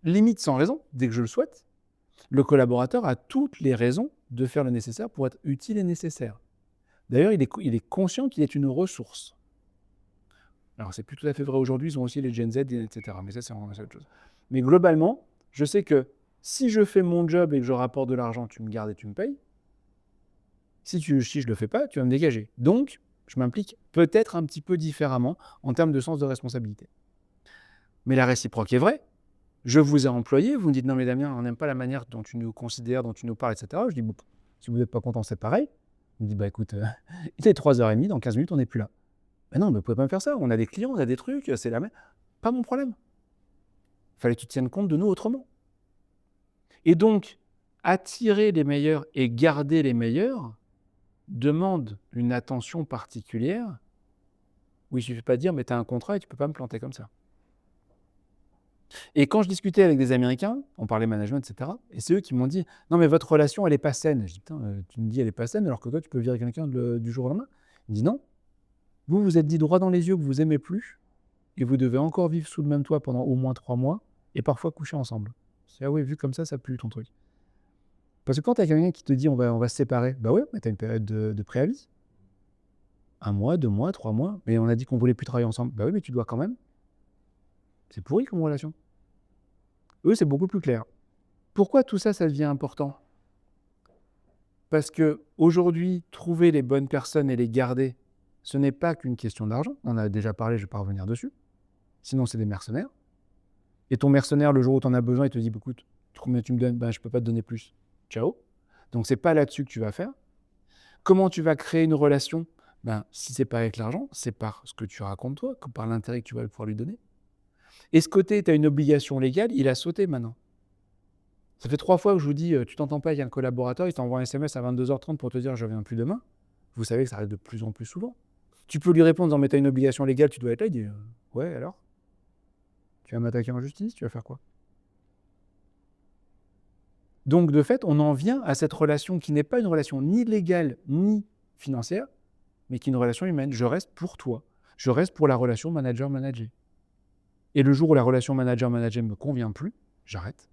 limite sans raison, dès que je le souhaite, le collaborateur a toutes les raisons de faire le nécessaire pour être utile et nécessaire. D'ailleurs, il est conscient qu'il est une ressource. Alors, c'est plus tout à fait vrai aujourd'hui, ils ont aussi les Gen Z, etc. Mais ça, c'est autre chose. Mais globalement, je sais que si je fais mon job et que je rapporte de l'argent, tu me gardes et tu me payes. Si je ne le fais pas, tu vas me dégager. Donc, je m'implique peut-être un petit peu différemment en termes de sens de responsabilité. Mais la réciproque est vraie. Je vous ai employé, vous me dites « Non mais Damien, on n'aime pas la manière dont tu nous considères, dont tu nous parles, etc. » Je dis bon, « Si vous n'êtes pas content, c'est pareil. » Il me dit « Bah écoute, il est 3h30, dans 15 minutes, on n'est plus là. » Ben non, mais vous ne pouvez pas me faire ça. On a des clients, on a des trucs, c'est la même. Pas mon problème. Il fallait que tu tiennes compte de nous autrement. Et donc, attirer les meilleurs et garder les meilleurs demande une attention particulière où il suffit pas de dire, mais tu as un contrat et tu peux pas me planter comme ça. Et quand je discutais avec des Américains, on parlait management, etc. Et c'est eux qui m'ont dit, non, mais votre relation, elle est pas saine. Je dis, putain, tu me dis, elle est pas saine, alors que toi, tu peux virer quelqu'un du jour au lendemain. Il me dit, non, vous vous êtes dit droit dans les yeux que vous aimez plus, et vous devez encore vivre sous le même toit pendant au moins 3 mois, et parfois coucher ensemble. Je dis, ah oui, vu comme ça pue ton truc. Parce que quand tu as quelqu'un qui te dit, on va se séparer, bah ouais, mais tu as une période de préavis. 1 mois, 2 mois, 3 mois, mais on a dit qu'on voulait plus travailler ensemble. Bah oui, mais tu dois quand même. C'est pourri comme relation. Eux, c'est beaucoup plus clair. Pourquoi tout ça, ça devient important? Parce que aujourd'hui, trouver les bonnes personnes et les garder, ce n'est pas qu'une question d'argent. On en a déjà parlé, je ne vais pas revenir dessus. Sinon, c'est des mercenaires. Et ton mercenaire, le jour où tu en as besoin, il te dit, bah, écoute, combien tu me donnes? Ben, je ne peux pas te donner plus. Ciao. Donc, ce n'est pas là-dessus que tu vas faire. Comment tu vas créer une relation? Ben, si ce n'est pas avec l'argent, c'est par ce que tu racontes toi, par l'intérêt que tu vas pouvoir lui donner. Et ce côté, tu as une obligation légale, il a sauté maintenant. Ça fait 3 fois que je vous dis, tu t'entends pas avec un collaborateur, il t'envoie un SMS à 22h30 pour te dire « je reviens plus demain ». Vous savez que ça arrive de plus en plus souvent. Tu peux lui répondre en disant « mais tu as une obligation légale, tu dois être là ». Il dit « ouais, alors ? Tu vas m'attaquer en justice, tu vas faire quoi ?» Donc de fait, on en vient à cette relation qui n'est pas une relation ni légale ni financière, mais qui est une relation humaine. Je reste pour toi. Je reste pour la relation manager-manager. Et le jour où la relation manager-manager ne me convient plus, j'arrête.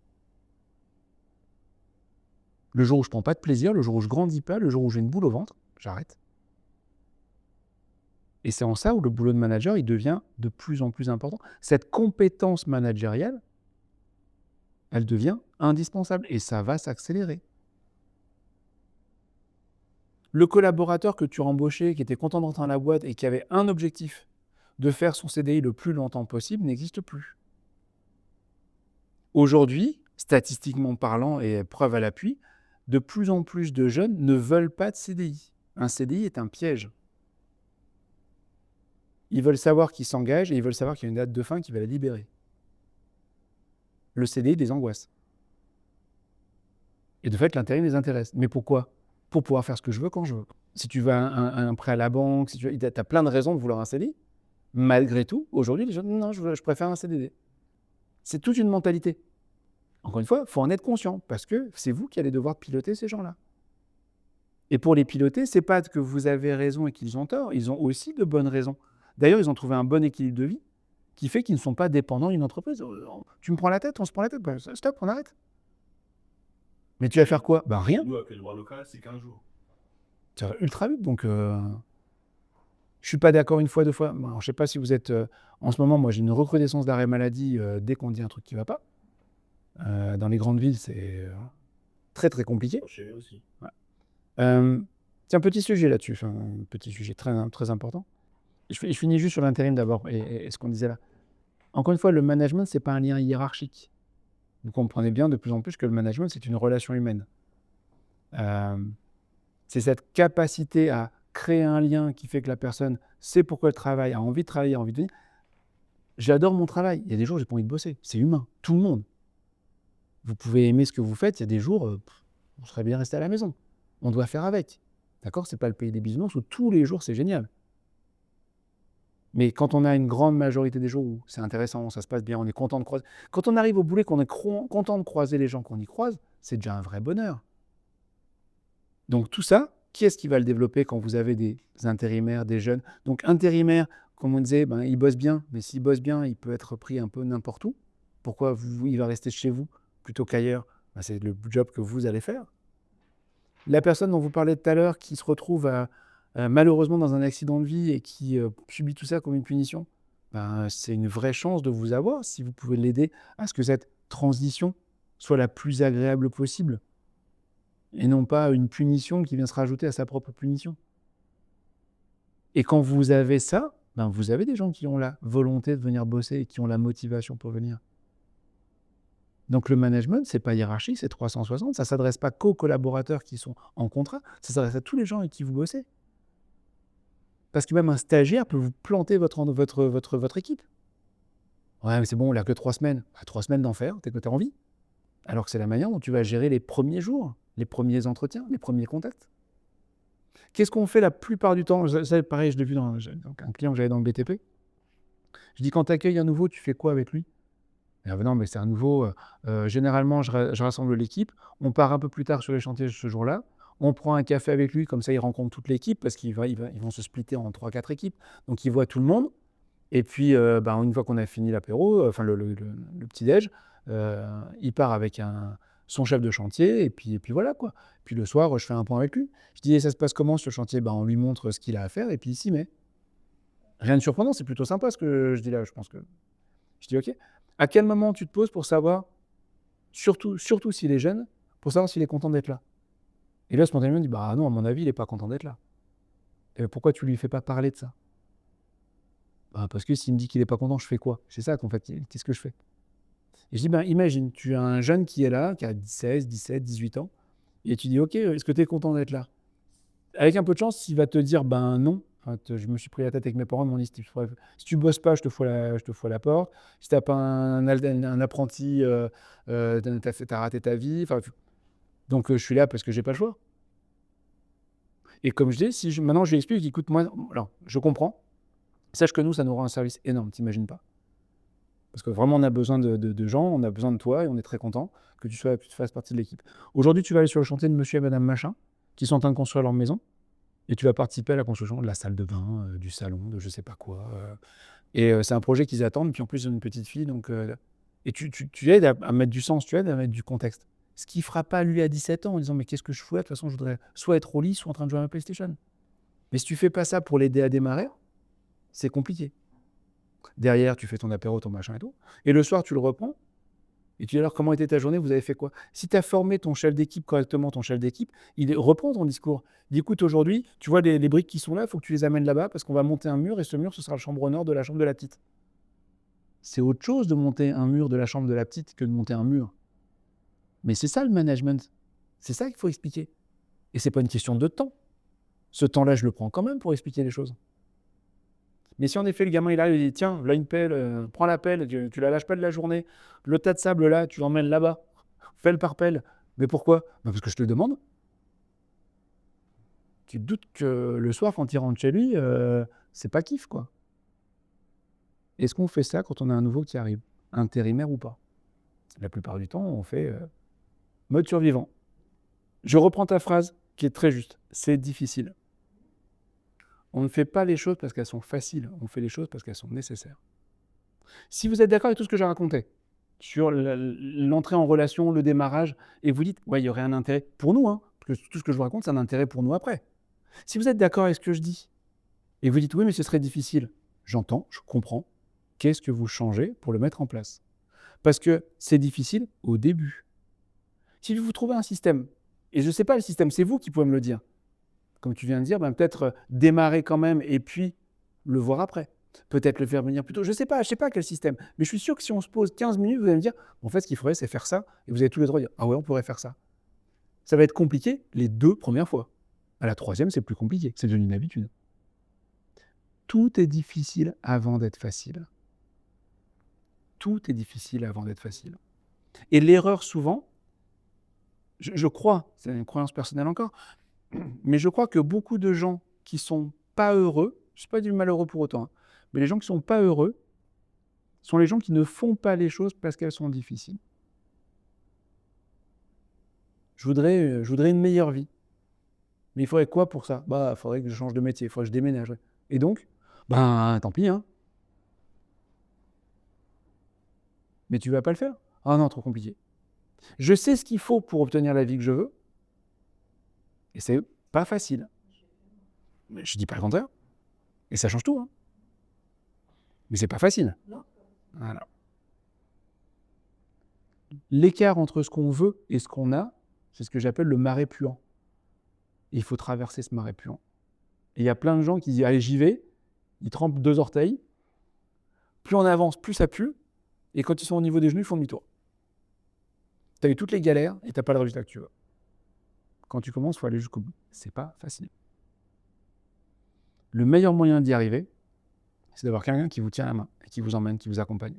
Le jour où je ne prends pas de plaisir, le jour où je ne grandis pas, le jour où j'ai une boule au ventre, j'arrête. Et c'est en ça où le boulot de manager, il devient de plus en plus important. Cette compétence managériale, elle devient indispensable et ça va s'accélérer. Le collaborateur que tu as embauché, qui était content d'entrer dans la boîte et qui avait un objectif, de faire son CDI le plus longtemps possible, n'existe plus. Aujourd'hui, statistiquement parlant et preuve à l'appui, de plus en plus de jeunes ne veulent pas de CDI. Un CDI est un piège. Ils veulent savoir qu'ils s'engagent et ils veulent savoir qu'il y a une date de fin qui va les libérer. Le CDI des angoisses. Et de fait, l'intérim les intéresse. Mais pourquoi? Pour pouvoir faire ce que je veux quand je veux. Si tu veux un prêt à la banque, si tu as plein de raisons de vouloir un CDI. Malgré tout, aujourd'hui, les gens disent non, je préfère un CDD. C'est toute une mentalité. Encore une fois, il faut en être conscient parce que c'est vous qui allez devoir piloter ces gens-là. Et pour les piloter, ce n'est pas que vous avez raison et qu'ils ont tort, ils ont aussi de bonnes raisons. D'ailleurs, ils ont trouvé un bon équilibre de vie qui fait qu'ils ne sont pas dépendants d'une entreprise. Tu me prends la tête, on se prend la tête, ben, stop, on arrête. Mais tu vas faire quoi? Ben rien. Nous, avec le droit local, c'est 15 jours. Ça va ultra vite, donc je suis pas d'accord une fois, 2 fois. Bon, je ne sais pas si vous êtes... en ce moment, moi, j'ai une recrudescence d'arrêt maladie dès qu'on dit un truc qui ne va pas. Dans les grandes villes, c'est très, très compliqué. Chez eux aussi. Ouais. Tiens, petit sujet là-dessus, enfin, un petit sujet très, très important. Je finis juste sur l'intérim d'abord et ce qu'on disait là. Encore une fois, le management, ce n'est pas un lien hiérarchique. Vous comprenez bien de plus en plus que le management, c'est une relation humaine. C'est cette capacité à créer un lien qui fait que la personne sait pourquoi elle travaille, a envie de travailler, a envie de venir. J'adore mon travail. Il y a des jours où j'ai pas envie de bosser. C'est humain. Tout le monde. Vous pouvez aimer ce que vous faites. Il y a des jours, on serait bien resté à la maison. On doit faire avec. D'accord? C'est pas le pays des bisounours où tous les jours, c'est génial. Mais quand on a une grande majorité des jours où c'est intéressant, ça se passe bien, on est content de croiser. Quand on arrive au boulot, qu'on est content de croiser les gens qu'on y croise, c'est déjà un vrai bonheur. Donc tout ça, qui est-ce qui va le développer quand vous avez des intérimaires, des jeunes? Donc intérimaire, comme on disait, ben, il bosse bien, mais s'il bosse bien, il peut être pris un peu n'importe où. Pourquoi il va rester chez vous plutôt qu'ailleurs? Ben, c'est le job que vous allez faire. La personne dont vous parlez tout à l'heure qui se retrouve malheureusement dans un accident de vie et qui subit tout ça comme une punition, ben, c'est une vraie chance de vous avoir si vous pouvez l'aider à ce que cette transition soit la plus agréable possible et non pas une punition qui vient se rajouter à sa propre punition. Et quand vous avez ça, ben, vous avez des gens qui ont la volonté de venir bosser et qui ont la motivation pour venir. Donc le management, ce n'est pas hiérarchique, c'est 360. Ça ne s'adresse pas qu'aux collaborateurs qui sont en contrat, ça s'adresse à tous les gens avec qui vous bossez. Parce que même un stagiaire peut vous planter votre équipe. Ouais, mais c'est bon, il n'a que 3 semaines. 3 semaines d'enfer, tu as envie. Alors que c'est la manière dont tu vas gérer les premiers jours, les premiers entretiens, les premiers contacts. Qu'est-ce qu'on fait la plupart du temps? Ça, pareil, je l'ai vu dans un client que j'avais dans le BTP. Je dis, quand tu accueilles un nouveau, tu fais quoi avec lui? Ah ben non, mais c'est un nouveau. Généralement, je rassemble l'équipe. On part un peu plus tard sur les chantiers ce jour-là. On prend un café avec lui, comme ça, il rencontre toute l'équipe, parce qu'ils vont se splitter en 3-4 équipes. Donc, il voit tout le monde. Et puis, une fois qu'on a fini l'apéro, enfin le petit-déj, il part avec son chef de chantier, et puis voilà, quoi. Puis le soir, je fais un point avec lui. Je dis: «Et ça se passe comment sur le chantier?» On lui montre ce qu'il a à faire, et puis il s'y met. Rien de surprenant, c'est plutôt sympa ce que je dis là, je pense que... Je dis: «OK. À quel moment tu te poses pour savoir, surtout s'il est jeune, pour savoir s'il est content d'être là?» Et là, spontanément, il me dit: «Bah non, à mon avis, il est pas content d'être là». Et pourquoi tu lui fais pas parler de ça? Bah, parce que s'il me dit qu'il est pas content, je fais quoi? C'est ça qu'en fait, qu'est-ce que je fais? Et je dis: imagine, tu as un jeune qui est là, qui a 16, 17, 18 ans, et tu dis: «OK, est-ce que tu es content d'être là?» Avec un peu de chance, il va te dire: «Ben non, enfin, je me suis pris la tête avec mes parents, ils m'ont dit si tu bosses pas, je te fous à la porte. Si tu as pas un apprenti, tu as raté ta vie». Enfin, donc je suis là parce que j'ai pas le choix. Et comme je dis, maintenant je lui explique: «Écoute, moi, alors, je comprends. Sache que nous, ça nous rend un service énorme, tu imagines pas. Parce que vraiment, on a besoin de gens, on a besoin de toi, et on est très content que tu fasses partie de l'équipe. Aujourd'hui, tu vas aller sur le chantier de monsieur et madame machin, qui sont en train de construire leur maison, et tu vas participer à la construction de la salle de bain, du salon, de je sais pas quoi. C'est un projet qu'ils attendent, puis en plus, ils ont une petite fille, donc... et tu aides à mettre du sens, tu aides à mettre du contexte. Ce qui fera pas lui à 17 ans en disant: mais qu'est-ce que je fous là? De toute façon, je voudrais soit être au lit, soit en train de jouer à ma PlayStation. Mais si tu fais pas ça pour l'aider à démarrer, c'est compliqué. Derrière, tu fais ton apéro, ton machin et tout. Et le soir, tu le reprends. Et tu dis: alors, comment était ta journée? Vous avez fait quoi? Si tu as formé ton chef d'équipe correctement, ton chef d'équipe, il reprend ton discours. Il dit: écoute, aujourd'hui, tu vois les briques qui sont là, il faut que tu les amènes là-bas, parce qu'on va monter un mur, et ce mur, ce sera la chambre au nord de la chambre de la petite. C'est autre chose de monter un mur de la chambre de la petite que de monter un mur. Mais c'est ça le management. C'est ça qu'il faut expliquer. Et c'est pas une question de temps. Ce temps-là, je le prends quand même pour expliquer les choses. Mais si en effet le gamin il arrive et il dit: tiens, là une pelle, prends la pelle, tu la lâches pas de la journée, le tas de sable là, tu l'emmènes là-bas, fais le par pelle. Mais pourquoi? Parce que je te le demande. Tu te doutes que le soir, quand il rentre chez lui, c'est pas kiff, quoi. Est-ce qu'on fait ça quand on a un nouveau qui arrive, intérimaire ou pas? La plupart du temps, on fait mode survivant. Je reprends ta phrase qui est très juste. C'est difficile. On ne fait pas les choses parce qu'elles sont faciles, on fait les choses parce qu'elles sont nécessaires. Si vous êtes d'accord avec tout ce que j'ai raconté, sur l'entrée en relation, le démarrage, et vous dites: ouais, il y aurait un intérêt pour nous, hein, parce que tout ce que je vous raconte, c'est un intérêt pour nous après. Si vous êtes d'accord avec ce que je dis, et vous dites: oui, mais ce serait difficile, j'entends, je comprends. Qu'est-ce que vous changez pour le mettre en place? Parce que c'est difficile au début. Si vous trouvez un système, et je ne sais pas le système, c'est vous qui pouvez me le dire. Comme tu viens de dire, peut-être démarrer quand même, et puis le voir après. Peut-être le faire venir plus tôt. Je sais pas quel système. Mais je suis sûr que si on se pose 15 minutes, vous allez me dire: en fait, ce qu'il faudrait, c'est faire ça. Et vous avez tous les droits de dire: ah ouais, on pourrait faire ça. Ça va être compliqué les 2 premières fois. À la 3e, c'est plus compliqué. C'est devenu une habitude. Tout est difficile avant d'être facile. Tout est difficile avant d'être facile. Et l'erreur, souvent, je crois, c'est une croyance personnelle encore, mais je crois que beaucoup de gens qui sont pas heureux, je ne suis pas du malheureux pour autant, hein, mais les gens qui sont pas heureux sont les gens qui ne font pas les choses parce qu'elles sont difficiles. Je voudrais une meilleure vie. Mais il faudrait quoi pour ça? Il faudrait que je change de métier, il faudrait que je déménage. Et donc, tant pis, hein. Mais tu vas pas le faire? Ah non, trop compliqué. Je sais ce qu'il faut pour obtenir la vie que je veux, et c'est pas facile. Mais je dis pas le contraire. Et ça change tout, hein. Mais c'est pas facile. Non. Voilà. L'écart entre ce qu'on veut et ce qu'on a, c'est ce que j'appelle le marais puant. Et il faut traverser ce marais puant. Et il y a plein de gens qui disent: allez, j'y vais, ils trempent 2 orteils, plus on avance, plus ça pue, et quand ils sont au niveau des genoux, ils font demi-tour. Tu as eu toutes les galères et tu n'as pas le résultat que tu veux. Quand tu commences, il faut aller jusqu'au bout. C'est pas facile. Le meilleur moyen d'y arriver, c'est d'avoir quelqu'un qui vous tient la main, et qui vous emmène, qui vous accompagne.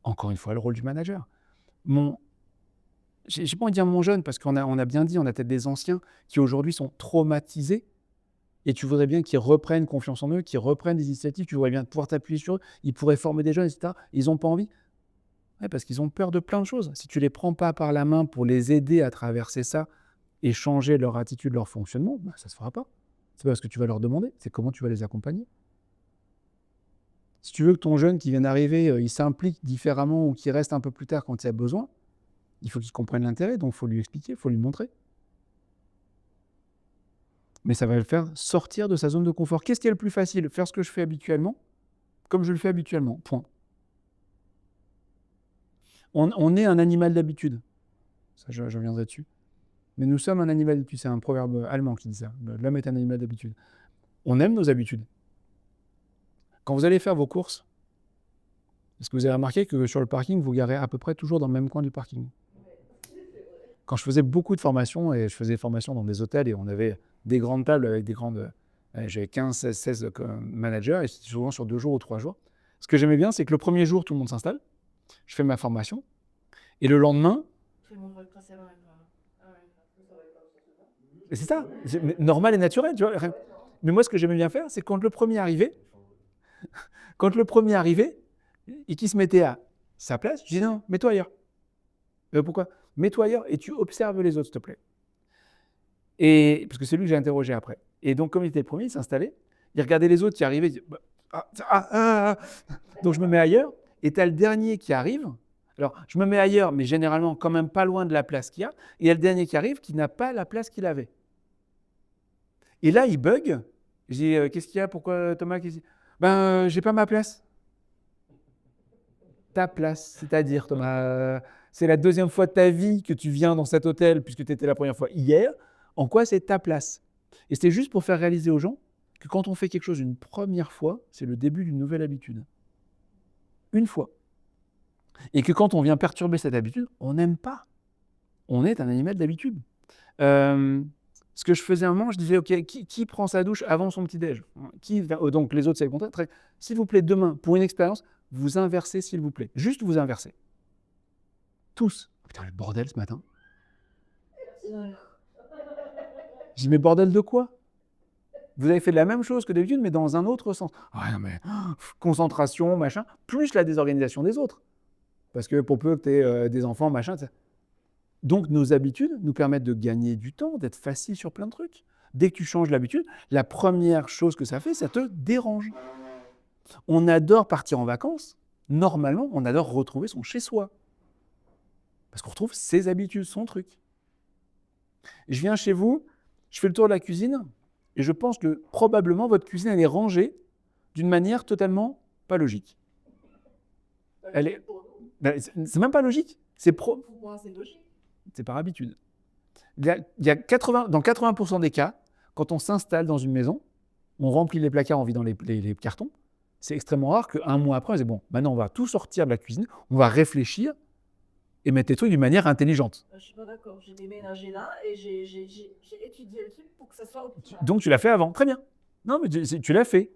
Encore une fois, le rôle du manager. j'ai pas envie de dire mon jeune, parce on a bien dit, on a peut-être des anciens qui aujourd'hui sont traumatisés, et tu voudrais bien qu'ils reprennent confiance en eux, qu'ils reprennent des initiatives, tu voudrais bien pouvoir t'appuyer sur eux, ils pourraient former des jeunes, etc. Ils n'ont pas envie. Ouais, parce qu'ils ont peur de plein de choses. Si tu les prends pas par la main pour les aider à traverser ça et changer leur attitude, leur fonctionnement, bah, ça se fera pas. C'est pas ce que tu vas leur demander, c'est comment tu vas les accompagner. Si tu veux que ton jeune qui vient d'arriver, il s'implique différemment ou qu'il reste un peu plus tard quand il y a besoin, il faut qu'il comprenne l'intérêt, donc il faut lui expliquer, il faut lui montrer. Mais ça va le faire sortir de sa zone de confort. Qu'est-ce qui est le plus facile? Faire ce que je fais habituellement, comme je le fais habituellement, point. On est un animal d'habitude. Ça, je reviendrai dessus. Mais nous sommes un animal d'habitude. C'est un proverbe allemand qui dit ça. L'homme est un animal d'habitude. On aime nos habitudes. Quand vous allez faire vos courses, est-ce que vous avez remarqué que sur le parking, vous garez à peu près toujours dans le même coin du parking? Quand je faisais beaucoup de formations, et je faisais des formations dans des hôtels, et on avait des grandes tables avec des grandes... J'avais 15, 16, 16 managers, et c'était souvent sur 2 jours ou 3 jours. Ce que j'aimais bien, c'est que le premier jour, tout le monde s'installe. Je fais ma formation. Et le lendemain... Et c'est ça, c'est normal et naturel. Tu vois. Mais moi, ce que j'aimais bien faire, c'est quand le premier arrivait, et qu'il se mettait à sa place, je dis non, mets-toi ailleurs. Pourquoi? Mets-toi ailleurs et tu observes les autres, s'il te plaît. Et, parce que c'est lui que j'ai interrogé après. Et donc, comme il était le premier, il s'installait, il regardait les autres qui arrivaient, il disait, donc je me mets ailleurs, et tu as le dernier qui arrive. Alors, je me mets ailleurs, mais généralement quand même pas loin de la place qu'il y a, et il y a le dernier qui arrive qui n'a pas la place qu'il avait. Et là, il bug. Je dis, qu'est-ce qu'il y a? Pourquoi Thomas? J'ai pas ma place. Ta place, c'est-à-dire, Thomas, c'est la deuxième fois de ta vie que tu viens dans cet hôtel, puisque tu étais la première fois hier. En quoi c'est ta place? Et c'était juste pour faire réaliser aux gens que quand on fait quelque chose une première fois, c'est le début d'une nouvelle habitude. Une fois. Et que quand on vient perturber cette habitude, on n'aime pas. On est un animal d'habitude. Ce que je faisais un moment, je disais, OK, qui prend sa douche avant son petit-déj? Donc les autres, c'est le contraire. S'il vous plaît, demain, pour une expérience, vous inversez, s'il vous plaît. Juste vous inversez. Tous. Putain, le bordel ce matin. Je dis, mais bordel de quoi? Vous avez fait la même chose que d'habitude, mais dans un autre sens. Ah non, mais concentration, machin, plus la désorganisation des autres. Parce que pour peu que tu aies des enfants, machin. Donc nos habitudes nous permettent de gagner du temps, d'être facile sur plein de trucs. Dès que tu changes l'habitude, la première chose que ça fait, ça te dérange. On adore partir en vacances. Normalement, on adore retrouver son chez-soi. Parce qu'on retrouve ses habitudes, son truc. Je viens chez vous, je fais le tour de la cuisine, et je pense que probablement votre cuisine, elle est rangée d'une manière totalement pas logique. Elle est... C'est même pas logique. Pour moi, c'est logique. C'est par habitude. Il y a dans 80% des cas, quand on s'installe dans une maison, on remplit les placards, on vit dans les cartons. C'est extrêmement rare qu'un mois après, on dise bon, maintenant on va tout sortir de la cuisine, on va réfléchir et mettre les trucs d'une manière intelligente. Je suis pas d'accord. J'ai déménagé là et j'ai étudié le truc pour que ça soit optimal. Donc tu l'as fait avant, très bien. Non, mais tu l'as fait.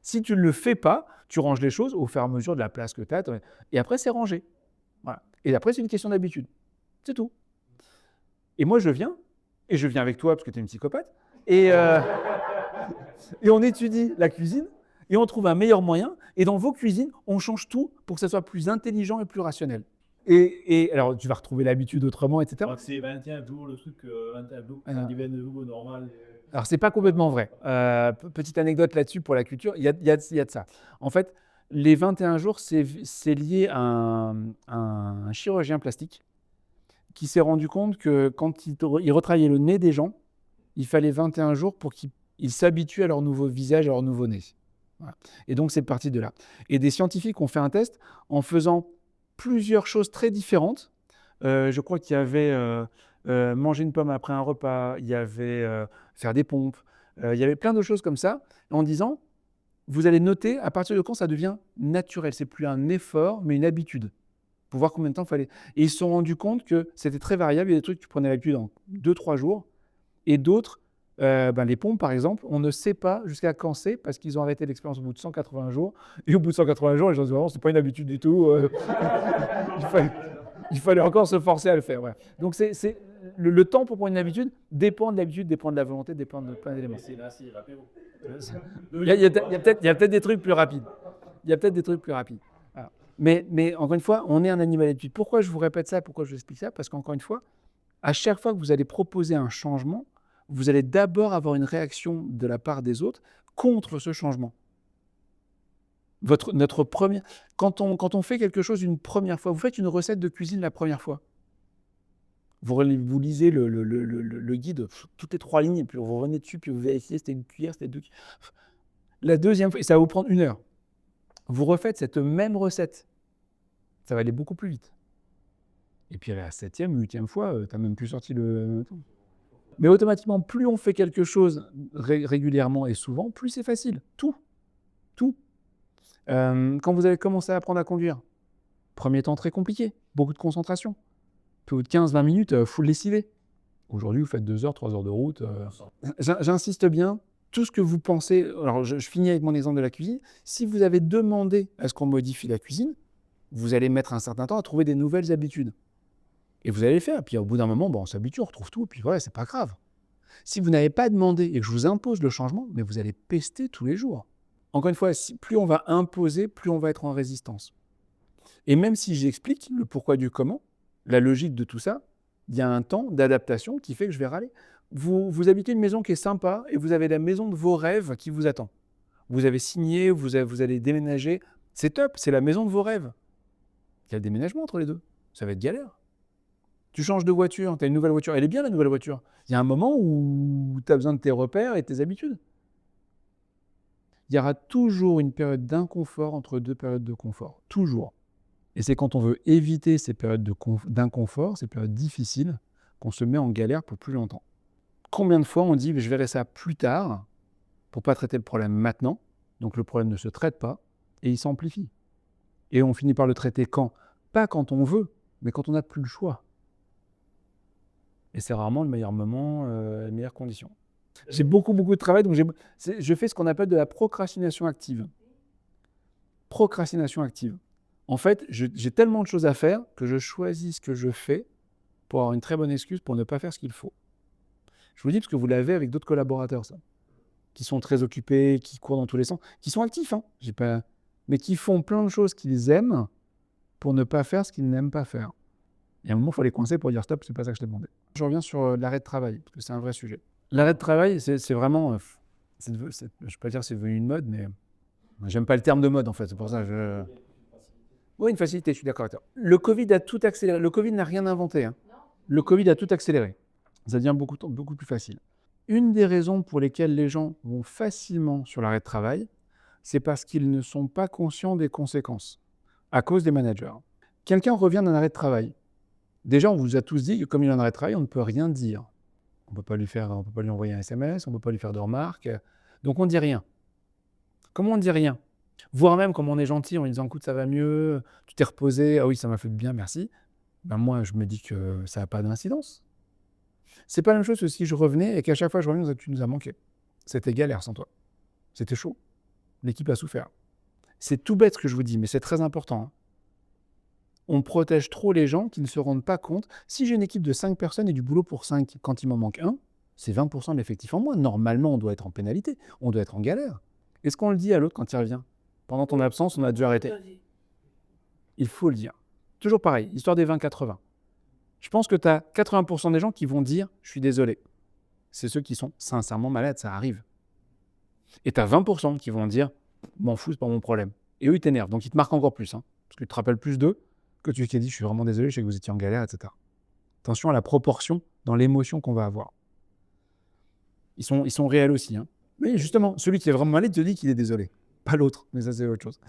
Si tu ne le fais pas, tu ranges les choses au fur et à mesure de la place que tu as, et après c'est rangé. Voilà. Et après c'est une question d'habitude. C'est tout. Et moi je viens avec toi parce que tu es une psychopathe, et on étudie la cuisine, et on trouve un meilleur moyen, et dans vos cuisines, on change tout pour que ça soit plus intelligent et plus rationnel. Et alors, tu vas retrouver l'habitude autrement, etc. C'est 21 jours, le truc, 21 jours, ça devient de nouveau normal. Alors, c'est pas complètement vrai. Petite anecdote là-dessus pour la culture, il y a de ça. En fait, les 21 jours, c'est lié à un chirurgien plastique qui s'est rendu compte que quand il retravaillait le nez des gens, il fallait 21 jours pour qu'ils s'habituent à leur nouveau visage, à leur nouveau nez. Voilà. Et donc, c'est parti de là. Et des scientifiques ont fait un test en faisant plusieurs choses très différentes. Je crois qu'il y avait manger une pomme après un repas, il y avait faire des pompes, il y avait plein de choses comme ça, en disant, vous allez noter à partir de quand ça devient naturel. C'est plus un effort, mais une habitude. Pour voir combien de temps il fallait. Et ils se sont rendus compte que c'était très variable. Il y a des trucs que tu prenais l'habitude en 2-3 jours, et d'autres, les pompes par exemple, on ne sait pas jusqu'à quand c'est, parce qu'ils ont arrêté l'expérience au bout de 180 jours. Et au bout de 180 jours, les gens se disent, c'est pas une habitude du tout. Il fallait encore se forcer à le faire. Ouais. Donc, le temps pour prendre une habitude dépend de l'habitude, dépend de la volonté, dépend de plein d'éléments. C'est là, c'est l'apéro. Il y a peut-être des trucs plus rapides. Il y a peut-être des trucs plus rapides. Voilà. Mais encore une fois, on est un animal d'habitude. Pourquoi je vous répète ça? Pourquoi je vous explique ça? Parce qu'encore une fois, à chaque fois que vous allez proposer un changement, vous allez d'abord avoir une réaction de la part des autres contre ce changement. Quand on fait quelque chose une première fois, vous faites une recette de cuisine la première fois. Vous lisez le guide, toutes les 3 lignes, puis vous revenez dessus, puis vous vérifiez, c'était une cuillère, c'était 2 cuillères. La deuxième fois, et ça va vous prendre 1 heure. Vous refaites cette même recette. Ça va aller beaucoup plus vite. Et puis à la 7e, 8e fois, tu n'as même plus sorti le... Mais automatiquement, plus on fait quelque chose régulièrement et souvent, plus c'est facile. Tout. Quand vous allez commencer à apprendre à conduire, premier temps très compliqué, beaucoup de concentration. Plus de 15-20 minutes, full lessivé. Aujourd'hui, vous faites 2 heures, 3 heures de route. J'insiste bien, tout ce que vous pensez... Alors, je finis avec mon exemple de la cuisine. Si vous avez demandé à ce qu'on modifie la cuisine, vous allez mettre un certain temps à trouver des nouvelles habitudes. Et vous allez le faire. Puis au bout d'un moment, on s'habitue, on retrouve tout. Puis voilà, c'est pas grave. Si vous n'avez pas demandé et que je vous impose le changement, mais vous allez pester tous les jours. Encore une fois, plus on va imposer, plus on va être en résistance. Et même si j'explique le pourquoi du comment, la logique de tout ça, il y a un temps d'adaptation qui fait que je vais râler. Vous habitez une maison qui est sympa et vous avez la maison de vos rêves qui vous attend. Vous avez signé, vous allez déménager. C'est top, c'est la maison de vos rêves. Il y a le déménagement entre les deux. Ça va être galère. Tu changes de voiture, tu as une nouvelle voiture. Elle est bien la nouvelle voiture. Il y a un moment où tu as besoin de tes repères et de tes habitudes. Il y aura toujours une période d'inconfort entre 2 périodes de confort. Toujours. Et c'est quand on veut éviter ces périodes d'inconfort, ces périodes difficiles, qu'on se met en galère pour plus longtemps. Combien de fois on dit « je verrai ça plus tard » pour ne pas traiter le problème maintenant, donc le problème ne se traite pas, et il s'amplifie. Et on finit par le traiter quand? Pas quand on veut, mais quand on n'a plus le choix. Et c'est rarement le meilleur moment, les meilleures conditions. J'ai beaucoup de travail, donc je fais ce qu'on appelle de la procrastination active. Procrastination active. En fait, j'ai tellement de choses à faire que je choisis ce que je fais pour avoir une très bonne excuse pour ne pas faire ce qu'il faut. Je vous le dis parce que vous l'avez avec d'autres collaborateurs, ça, qui sont très occupés, qui courent dans tous les sens, qui sont actifs, mais qui font plein de choses qu'ils aiment pour ne pas faire ce qu'ils n'aiment pas faire. Et à un moment, il faut les coincer pour dire stop, c'est pas ça que je t'ai demandé. Je reviens sur l'arrêt de travail, parce que c'est un vrai sujet. L'arrêt de travail, c'est vraiment, je ne vais pas dire que c'est devenu une mode, mais j'aime pas le terme de mode en fait, c'est pour ça que Oui, une facilité, je suis d'accord avec toi. Le Covid a tout accéléré. Le Covid n'a rien inventé. Le Covid a tout accéléré. Ça devient beaucoup plus facile. Une des raisons pour lesquelles les gens vont facilement sur l'arrêt de travail, c'est parce qu'ils ne sont pas conscients des conséquences, à cause des managers. Quelqu'un revient d'un arrêt de travail. Déjà, on vous a tous dit que comme il est en arrêt de travail, on ne peut rien dire. On ne peut pas lui envoyer un SMS, on ne peut pas lui faire de remarques. Donc on ne dit rien. Comment on ne dit rien? Voire même, comme on est gentil, en lui disant « écoute, ça va mieux, tu t'es reposé, ah oui, ça m'a fait du bien, merci ». Moi, je me dis que ça n'a pas d'incidence. C'est pas la même chose que si je revenais et qu'à chaque fois je revenais, tu nous as manqué. C'était galère sans toi. C'était chaud. L'équipe a souffert. C'est tout bête ce que je vous dis, mais c'est très important. On protège trop les gens qui ne se rendent pas compte. Si j'ai une équipe de 5 personnes et du boulot pour 5, quand il m'en manque un, c'est 20% de l'effectif en moins. Normalement, on doit être en pénalité. On doit être en galère. Est-ce qu'on le dit à l'autre quand il revient? Pendant ton absence, on a dû arrêter. Il faut le dire. Toujours pareil, histoire des 20-80. Je pense que tu as 80% des gens qui vont dire « je suis désolé ». C'est ceux qui sont sincèrement malades, ça arrive. Et tu as 20% qui vont dire « m'en fous, c'est pas mon problème ». Et eux, ils t'énervent, donc ils te marquent encore plus. Parce que tu te rappelles plus d'eux que tu t'es dit « je suis vraiment désolé, je sais que vous étiez en galère », etc. Attention à la proportion dans l'émotion qu'on va avoir. Ils sont réels aussi. Mais justement, celui qui est vraiment malade te dit qu'il est désolé. Pas l'autre, mais ça c'est autre chose.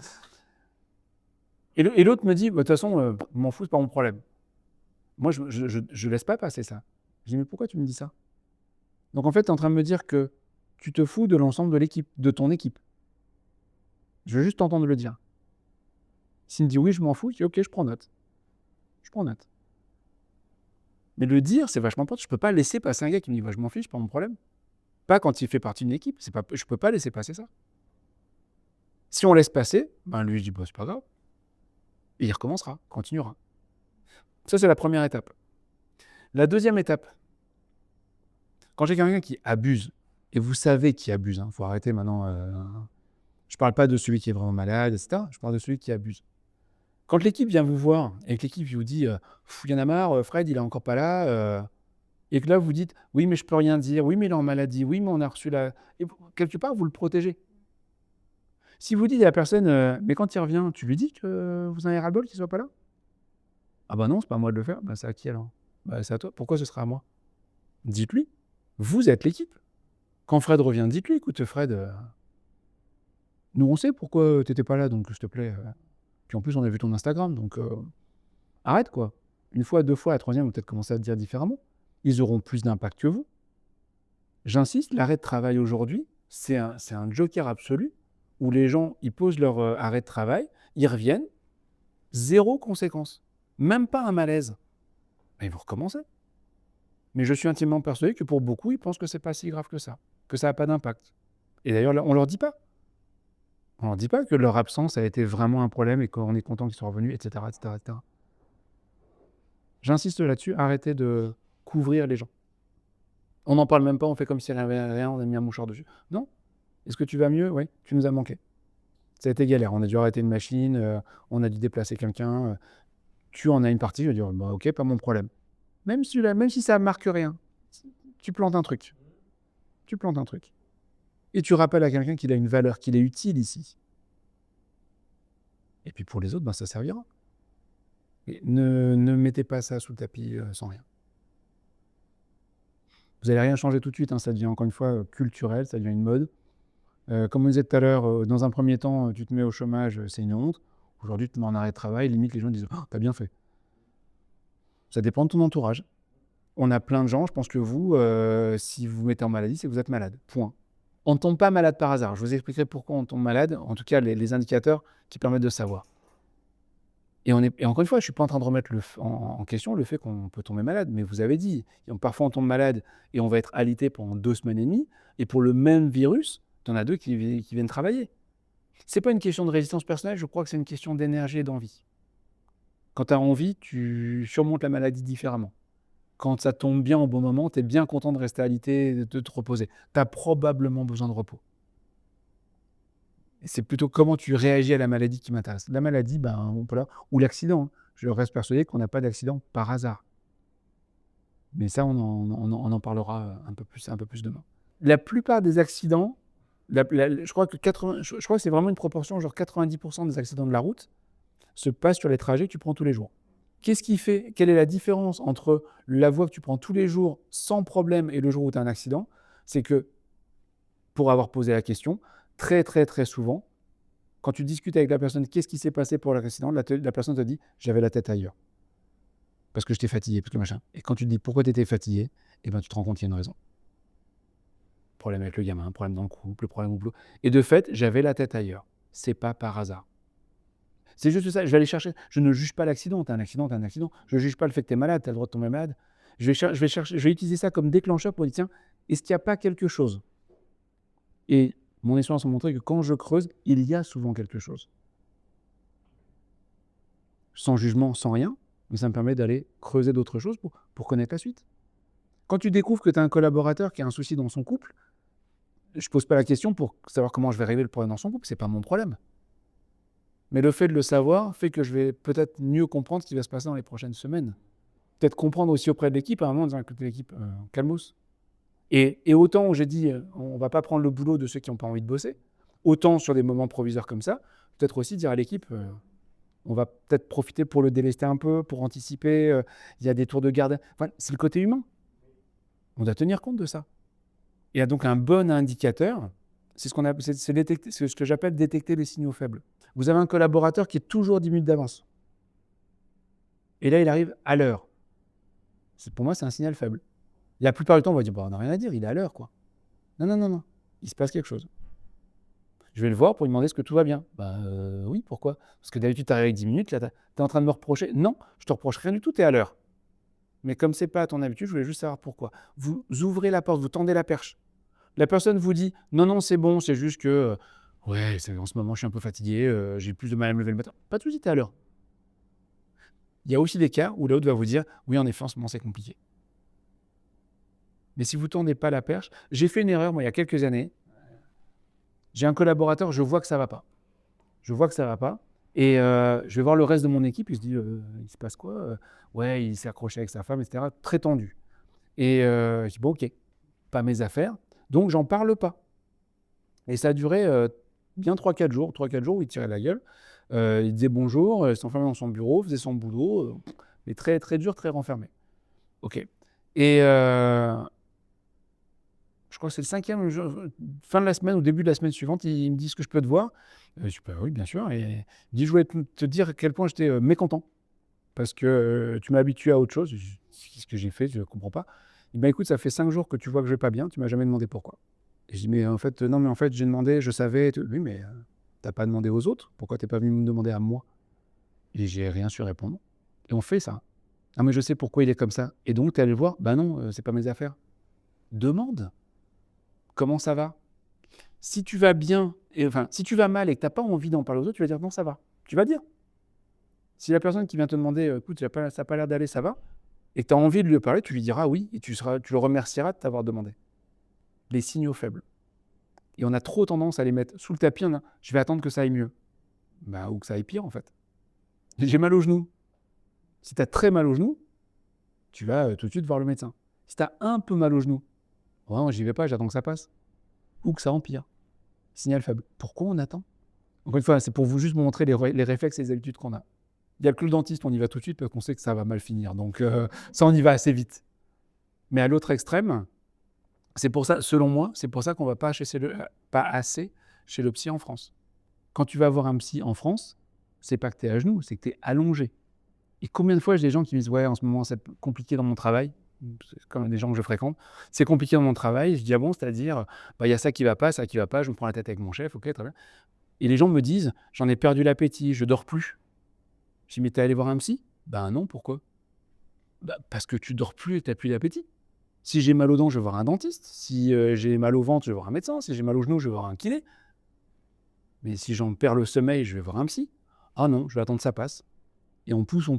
Et l'autre me dit, de toute façon, m'en fous, c'est pas mon problème. Moi, je laisse pas passer ça. Je dis, mais pourquoi tu me dis ça? Donc en fait, tu es en train de me dire que tu te fous de l'ensemble de l'équipe, de ton équipe. Je veux juste t'entendre le dire. S'il me dit oui, je m'en fous, je dis ok, je prends note. Je prends note. Mais le dire, c'est vachement important. Je peux pas laisser passer un gars qui me dit, je m'en fiche, c'est pas mon problème. Pas quand il fait partie d'une équipe. Je peux pas laisser passer ça. Si on laisse passer, lui, je dis, c'est pas grave. Et il recommencera, continuera. Ça, c'est la première étape. La deuxième étape, quand j'ai quelqu'un qui abuse, et vous savez qui abuse, faut arrêter maintenant. Je parle pas de celui qui est vraiment malade, etc. Je parle de celui qui abuse. Quand l'équipe vient vous voir et que l'équipe vous dit il y en a marre, Fred, il est encore pas là, et que là vous dites oui, mais je peux rien dire, oui, mais il est en maladie, oui, mais on a reçu la. Et quelque part, vous le protégez. Si vous dites à la personne mais quand il revient, tu lui dis que vous en avez ras-le-bol qu'il soit pas là? Ah bah non, c'est pas à moi de le faire. Bah c'est à qui alors? Bah c'est à toi. Pourquoi ce sera à moi? Dites-lui. Vous êtes l'équipe. Quand Fred revient, dites-lui écoute, Fred, nous on sait pourquoi t'étais pas là, donc s'il te plaît. Puis en plus, on a vu ton Instagram, donc arrête quoi. Une fois, deux fois, la troisième, vous peut-être commencer à te dire différemment. Ils auront plus d'impact que vous. J'insiste, l'arrêt de travail aujourd'hui, c'est un joker absolu où les gens, ils posent leur arrêt de travail, ils reviennent, zéro conséquence. Même pas un malaise. Mais ils vont recommencer. Mais je suis intimement persuadé que pour beaucoup, ils pensent que c'est pas si grave que ça n'a pas d'impact. Et d'ailleurs, on leur dit pas. On leur dit pas que leur absence a été vraiment un problème et qu'on est content qu'ils soient revenus, etc., etc., etc. J'insiste là-dessus, arrêtez de couvrir les gens. On n'en parle même pas, on fait comme s'il n'y avait rien, on a mis un mouchoir dessus. Non. Est-ce que tu vas mieux? Oui, tu nous as manqué. Ça a été galère, on a dû arrêter une machine, on a dû déplacer quelqu'un. Tu en as une partie, je vais dire, bah, ok, pas mon problème. Même si ça ne marque rien, tu plantes un truc. Tu plantes un truc. Et tu rappelles à quelqu'un qu'il a une valeur, qu'il est utile ici. Et puis pour les autres, ben, ça servira. Et ne mettez pas ça sous le tapis sans rien. Vous n'allez rien changer tout de suite, ça devient encore une fois culturel, ça devient une mode. Comme on disait tout à l'heure, dans un premier temps, tu te mets au chômage, c'est une honte. Aujourd'hui, tu te mets en arrêt de travail, limite les gens disent « t'as bien fait ». Ça dépend de ton entourage. On a plein de gens, je pense que vous, si vous vous mettez en maladie, c'est que vous êtes malade. Point. On ne tombe pas malade par hasard. Je vous expliquerai pourquoi on tombe malade, en tout cas les indicateurs qui permettent de savoir. Et encore une fois, je ne suis pas en train de remettre en question le fait qu'on peut tomber malade, mais vous avez dit, parfois on tombe malade et on va être alité pendant 2 semaines et demie, et pour le même virus, tu en as 2 qui viennent travailler. Ce n'est pas une question de résistance personnelle, je crois que c'est une question d'énergie et d'envie. Quand tu as envie, tu surmontes la maladie différemment. Quand ça tombe bien au bon moment, tu es bien content de rester alité et de te reposer. Tu as probablement besoin de repos. Et c'est plutôt comment tu réagis à la maladie qui m'intéresse. La maladie, ou l'accident. Je reste persuadé qu'on n'a pas d'accident par hasard. Mais ça, on en parlera un peu plus demain. La plupart des accidents, je crois que c'est vraiment une proportion, genre 90% des accidents de la route se passent sur les trajets que tu prends tous les jours. Qu'est-ce qui fait, quelle est la différence entre la voie que tu prends tous les jours sans problème et le jour où tu as un accident? C'est que, pour avoir posé la question, très très très souvent, quand tu discutes avec la personne, qu'est-ce qui s'est passé pour l'accident, la personne te dit « j'avais la tête ailleurs ». Parce que j'étais fatigué, parce que machin. Et quand tu te dis pourquoi tu étais fatigué, tu te rends compte qu'il y a une raison. Problème avec le gamin, problème dans le couple, problème au boulot. Et de fait, j'avais la tête ailleurs. C'est pas par hasard. C'est juste ça, je vais aller chercher. Je ne juge pas l'accident, t'as un accident. Je ne juge pas le fait que tu es malade, tu as le droit de tomber malade. Je vais utiliser ça comme déclencheur pour dire tiens, est-ce qu'il n'y a pas quelque chose? Et mon expérience m'a montré que quand je creuse, il y a souvent quelque chose. Sans jugement, sans rien, mais ça me permet d'aller creuser d'autres choses pour connaître la suite. Quand tu découvres que tu as un collaborateur qui a un souci dans son couple, je ne pose pas la question pour savoir comment je vais régler le problème dans son couple, ce n'est pas mon problème. Mais le fait de le savoir fait que je vais peut-être mieux comprendre ce qui va se passer dans les prochaines semaines. Peut-être comprendre aussi auprès de l'équipe, à un moment, en disant écoutez l'équipe, calmos. Et autant où j'ai dit on ne va pas prendre le boulot de ceux qui n'ont pas envie de bosser, autant sur des moments provisoires comme ça, peut-être aussi dire à l'équipe on va peut-être profiter pour le délester un peu, pour anticiper, il y a des tours de garde. Enfin, c'est le côté humain. On doit tenir compte de ça. Il y a donc un bon indicateur, c'est ce que j'appelle détecter les signaux faibles. Vous avez un collaborateur qui est toujours 10 minutes d'avance. Et là, il arrive à l'heure. Pour moi, c'est un signal faible. La plupart du temps, on va dire on n'a rien à dire, il est à l'heure, quoi. Non. Il se passe quelque chose. Je vais le voir pour lui demander est-ce que tout va bien. Oui, pourquoi? Parce que d'habitude, tu arrives avec 10 minutes, là, tu es en train de me reprocher. Non, je te reproche rien du tout, tu es à l'heure. Mais comme ce n'est pas à ton habitude, je voulais juste savoir pourquoi. Vous ouvrez la porte, vous tendez la perche. La personne vous dit non, c'est bon, c'est juste que en ce moment, je suis un peu fatigué, j'ai plus de mal à me lever le matin. Pas de souci, tu es à l'heure. Il y a aussi des cas où l'autre va vous dire « Oui, en effet, en ce moment, c'est compliqué. » Mais si vous ne tendez pas la perche, j'ai fait une erreur, moi, il y a quelques années. J'ai un collaborateur, je vois que ça ne va pas. Et je vais voir le reste de mon équipe, et je dis il se passe quoi? Ouais, il s'est accroché avec sa femme, etc. Très tendu. Et je dis bon, ok, pas mes affaires. Donc, j'en parle pas. Et ça a duré bien 3-4 jours. 3-4 jours où il tirait la gueule. Il disait bonjour, il s'enfermait dans son bureau, faisait son boulot. Mais très, très dur, très renfermé. Ok. Et je crois que c'est le 5e jour, fin de la semaine ou début de la semaine suivante, il me dit « Est-ce que je peux te voir ?» Je dis « Oui, bien sûr. » Et il dit « Je voulais te dire à quel point j'étais mécontent parce que tu m'as habitué à autre chose. » Je dis « Qu'est-ce que j'ai fait? Je ne comprends pas. » Il dit « Écoute, ça fait 5 jours que tu vois que je vais pas bien. Tu m'as jamais demandé pourquoi. » Et je dis « Mais en fait, non, mais en fait, j'ai demandé, je savais. » Oui, mais t'as pas demandé aux autres. Pourquoi t'es pas venu me demander à moi? Et j'ai rien su répondre. Et on fait ça. « Ah, mais je sais pourquoi il est comme ça. » Et donc, tu es allé le voir? « Ben non, c'est pas mes affaires. » Demande. Comment ça va? Si tu vas bien, si tu vas mal et que tu n'as pas envie d'en parler aux autres, tu vas dire non, ça va. Tu vas dire. Si la personne qui vient te demander, écoute, ça n'a pas l'air d'aller, ça va, et que tu as envie de lui parler, tu lui diras oui, et tu le remercieras de t'avoir demandé. Les signaux faibles. Et on a trop tendance à les mettre sous le tapis, je vais attendre que ça aille mieux. Ou que ça aille pire, en fait. J'ai mal au genou. Si tu as très mal au genou, tu vas tout de suite voir le médecin. Si tu as un peu mal au genou, non, j'y vais pas, j'attends que ça passe. Ou que ça empire. Signal faible. Pourquoi on attend? Encore une fois, c'est pour vous juste montrer les réflexes et les habitudes qu'on a. Il y a que le dentiste, on y va tout de suite parce qu'on sait que ça va mal finir. Donc ça, on y va assez vite. Mais à l'autre extrême, c'est pour ça, selon moi, c'est pour ça qu'on ne va pas assez chez le psy en France. Quand tu vas voir un psy en France, c'est pas que tu es à genoux, c'est que tu es allongé. Et combien de fois j'ai des gens qui me disent « Ouais, en ce moment, c'est compliqué dans mon travail. » C'est comme des gens que je fréquente. C'est compliqué dans mon travail. Je dis « Ah bon, c'est-à-dire, il y a ça qui va pas, je me prends la tête avec mon chef, ok, très bien. » Et les gens me disent « J'en ai perdu l'appétit, je dors plus. » Je dis « Mais t'es allé voir un psy ?» Ben non, pourquoi? Parce que tu dors plus et t'as plus d'appétit. Si j'ai mal aux dents, je vais voir un dentiste. Si j'ai mal au ventre, je vais voir un médecin. Si j'ai mal au genou, je vais voir un kiné. Mais si j'en perds le sommeil, je vais voir un psy. Ah non, je vais attendre que ça passe. Et on pousse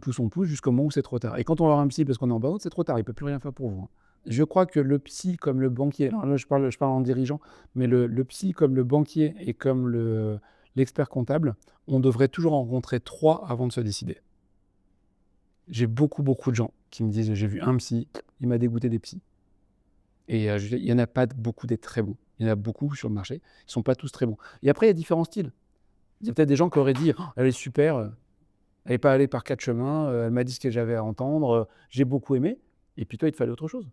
jusqu'au moment où c'est trop tard. Et quand on va voir un psy parce qu'on est en burn-out, c'est trop tard, il ne peut plus rien faire pour vous. Je crois que le psy comme le banquier, alors là je parle en dirigeant, mais le psy comme le banquier et comme l'expert comptable, on devrait toujours en rencontrer 3 avant de se décider. J'ai beaucoup de gens qui me disent « J'ai vu un psy, il m'a dégoûté des psys. » Et il n'y en a pas beaucoup des très bons. Il y en a beaucoup sur le marché, ils ne sont pas tous très bons. Et après, il y a différents styles. Il y a peut-être des gens qui auraient dit « Elle est super. Elle n'est pas allée par 4 chemins, elle m'a dit ce que j'avais à entendre, j'ai beaucoup aimé. » Et puis toi, il te fallait autre chose.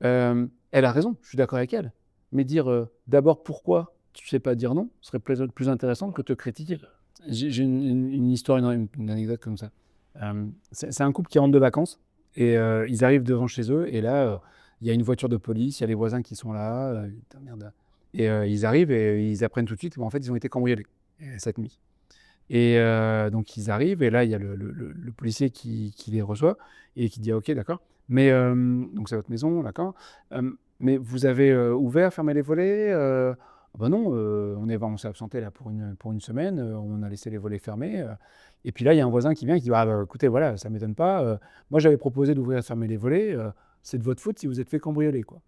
Elle a raison, je suis d'accord avec elle. Mais dire d'abord pourquoi tu ne sais pas dire non serait plus intéressant que te critiquer. J'ai une histoire, une anecdote comme ça. C'est un couple qui rentre de vacances et ils arrivent devant chez eux et là, il y a une voiture de police, il y a les voisins qui sont là. Putain, merde. Et ils arrivent et ils apprennent tout de suite qu'en fait, ils ont été cambriolés cette nuit. Et donc ils arrivent et là il y a le policier qui les reçoit et qui dit ok, d'accord, mais donc c'est votre maison, d'accord, mais vous avez ouvert, fermé les volets? Ben non, on s'est absenté là pour une semaine, on a laissé les volets fermés, et puis là il y a un voisin qui vient qui dit écoutez, voilà, ça m'étonne pas, moi j'avais proposé d'ouvrir et de fermer les volets, c'est de votre faute si vous êtes fait cambrioler, quoi.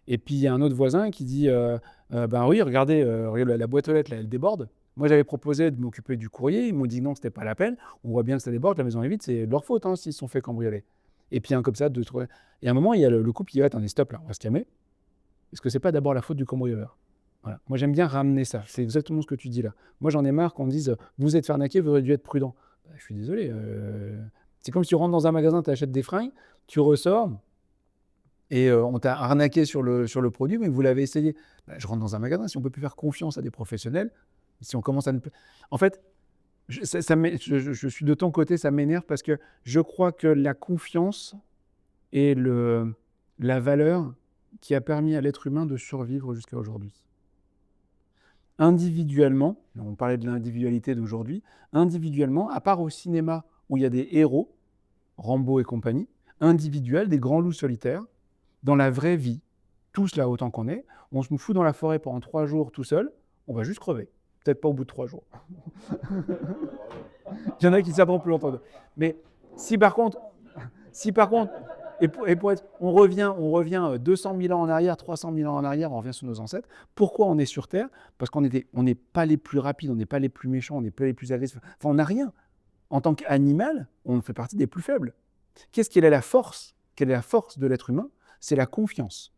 Et puis il y a un autre voisin qui dit ben oui, regardez, la boîte aux lettres là, elle déborde. Moi, j'avais proposé de m'occuper du courrier. Ils m'ont dit que non, ce n'était pas la peine. On voit bien que ça déborde, la maison est vide, c'est de leur faute s'ils se sont fait cambrioler. Et puis, comme ça, 2, 3. Et à un moment, il y a le couple qui dit attendez, stop, là, on va se calmer. Est-ce que ce n'est pas d'abord la faute du cambrioleur? Voilà. Moi, j'aime bien ramener ça. C'est exactement ce que tu dis là. Moi, j'en ai marre qu'on me dise vous êtes fait arnaquer, vous auriez dû être prudent. Je suis désolé. C'est comme si tu rentres dans un magasin, tu achètes des fringues, tu ressors. Et on t'a arnaqué sur le produit, mais vous l'avez essayé. Je rentre dans un magasin, si on ne peut plus faire confiance à des professionnels, si on commence à ne... En fait, je suis de ton côté, ça m'énerve parce que je crois que la confiance est la valeur qui a permis à l'être humain de survivre jusqu'à aujourd'hui. Individuellement, on parlait de l'individualité d'aujourd'hui, individuellement, à part au cinéma où il y a des héros, Rambo et compagnie, individuels, des grands loups solitaires, dans la vraie vie, tous là autant qu'on est, on se fout dans la forêt pendant 3 jours tout seul, on va juste crever. Peut-être pas au bout de 3 jours. Il y en a qui s'attendent plus longtemps. Mais Si par contre, on revient 200 000 ans en arrière, 300 000 ans en arrière, on revient sur nos ancêtres. Pourquoi on est sur Terre? Parce on n'est pas les plus rapides, on n'est pas les plus méchants, on n'est pas les plus agressifs. Enfin, on n'a rien. En tant qu'animal, on fait partie des plus faibles. Quelle est la force? Quelle est la force de l'être humain? C'est la confiance.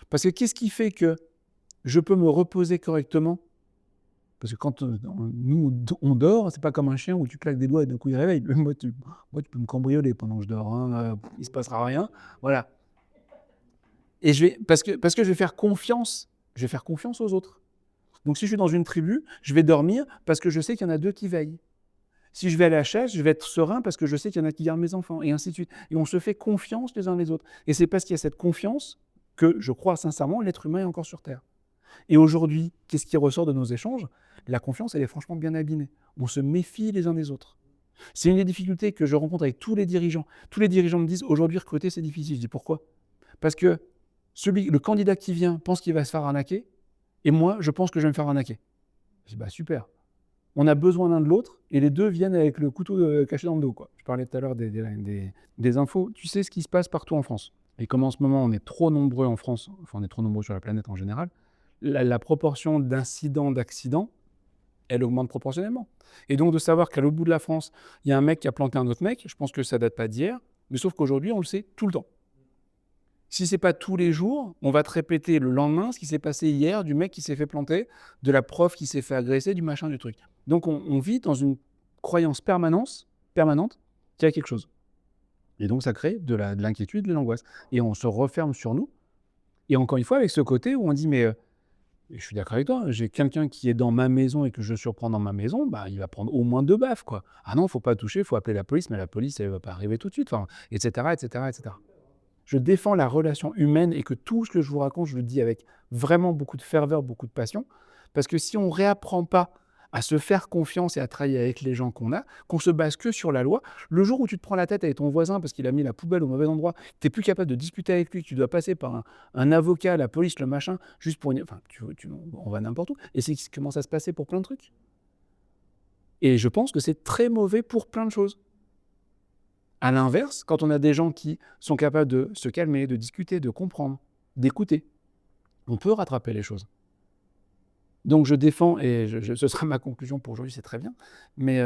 Parce que qu'est-ce qui fait que je peux me reposer correctement? Parce que quand on dort, c'est pas comme un chien où tu claques des doigts et d'un coup il réveille. Moi, tu peux me cambrioler pendant que je dors. Hein, il se passera rien. Voilà. Et parce que je vais faire confiance. Je vais faire confiance aux autres. Donc si je suis dans une tribu, je vais dormir parce que je sais qu'il y en a 2 qui veillent. Si je vais à la chasse, je vais être serein parce que je sais qu'il y en a qui gardent mes enfants, et ainsi de suite. Et on se fait confiance les uns les autres. Et c'est parce qu'il y a cette confiance que je crois sincèrement l'être humain est encore sur Terre. Et aujourd'hui, qu'est-ce qui ressort de nos échanges? La confiance, elle est franchement bien abîmée. On se méfie les uns des autres. C'est une des difficultés que je rencontre avec tous les dirigeants. Tous les dirigeants me disent, aujourd'hui, recruter, c'est difficile. Je dis, pourquoi? Parce que le candidat qui vient pense qu'il va se faire arnaquer, et moi, je pense que je vais me faire arnaquer. Je dis, bah super. On a besoin l'un de l'autre, et les deux viennent avec le couteau caché dans le dos, quoi. Je parlais tout à l'heure des infos. Tu sais ce qui se passe partout en France. Et comme en ce moment, on est trop nombreux en France, enfin on est trop nombreux sur la planète en général, la proportion d'accidents, elle augmente proportionnellement. Et donc de savoir qu'à l'autre bout de la France, il y a un mec qui a planté un autre mec, je pense que ça date pas d'hier, mais sauf qu'aujourd'hui, on le sait tout le temps. Si c'est pas tous les jours, on va te répéter le lendemain ce qui s'est passé hier, du mec qui s'est fait planter, de la prof qui s'est fait agresser, du machin, du truc. Donc on vit dans une croyance permanente qu'il y a quelque chose. Et donc ça crée de l'inquiétude, de l'angoisse. Et on se referme sur nous. Et encore une fois, avec ce côté où on dit, mais je suis d'accord avec toi, j'ai quelqu'un qui est dans ma maison et que je surprends dans ma maison, bah, il va prendre au moins 2 baffes, quoi. Ah non, il ne faut pas toucher, il faut appeler la police, mais la police, elle ne va pas arriver tout de suite, enfin, etc., etc., etc. Je défends la relation humaine et que tout ce que je vous raconte, je le dis avec vraiment beaucoup de ferveur, beaucoup de passion, parce que si on ne réapprend pas à se faire confiance et à travailler avec les gens qu'on se base que sur la loi, le jour où tu te prends la tête avec ton voisin parce qu'il a mis la poubelle au mauvais endroit, tu n'es plus capable de discuter avec lui, tu dois passer par un avocat, la police, le machin, juste pour Enfin, on va n'importe où. Et c'est ce qui commence à se passer pour plein de trucs. Et je pense que c'est très mauvais pour plein de choses. À l'inverse, quand on a des gens qui sont capables de se calmer, de discuter, de comprendre, d'écouter, on peut rattraper les choses. Donc je défends, et ce sera ma conclusion pour aujourd'hui, c'est très bien, mais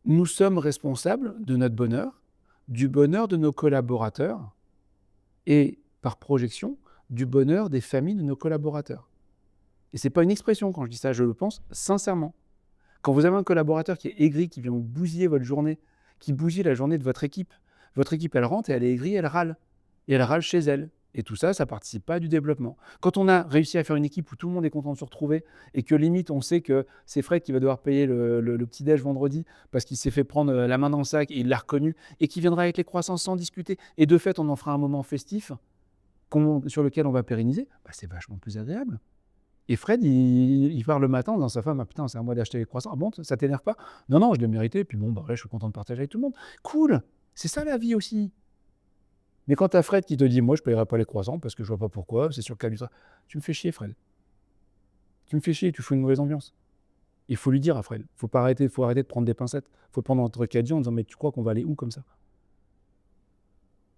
nous sommes responsables de notre bonheur, du bonheur de nos collaborateurs, et par projection, du bonheur des familles de nos collaborateurs. Et ce n'est pas une expression quand je dis ça, je le pense sincèrement. Quand vous avez un collaborateur qui est aigri, qui vient vous bousiller votre journée, qui bousille la journée de votre équipe elle rentre et elle est aigrie, elle râle. Et elle râle chez elle. Et tout ça, ça ne participe pas du développement. Quand on a réussi à faire une équipe où tout le monde est content de se retrouver et que limite on sait que c'est Fred qui va devoir payer le petit-déj vendredi parce qu'il s'est fait prendre la main dans le sac et il l'a reconnu et qui viendra avec les croissants sans discuter, et de fait on en fera un moment festif sur lequel on va pérenniser, bah, c'est vachement plus agréable. Et Fred, il part le matin en disant à sa femme, ah putain, c'est à moi d'acheter les croissants. Ah bon, ça t'énerve pas? Non, non, je l'ai mérité. Puis bon, bah, je suis content de partager avec tout le monde. Cool, c'est ça la vie aussi. Mais quand t'as Fred qui te dit, moi, je ne payerai pas les croissants parce que je vois pas pourquoi, c'est sûr qu'à lui, tu me fais chier, Fred. Tu me fais chier, tu fous une mauvaise ambiance. Il faut lui dire à Fred, faut arrêter de prendre des pincettes. Faut le prendre entre caddies en disant, mais tu crois qu'on va aller où comme ça?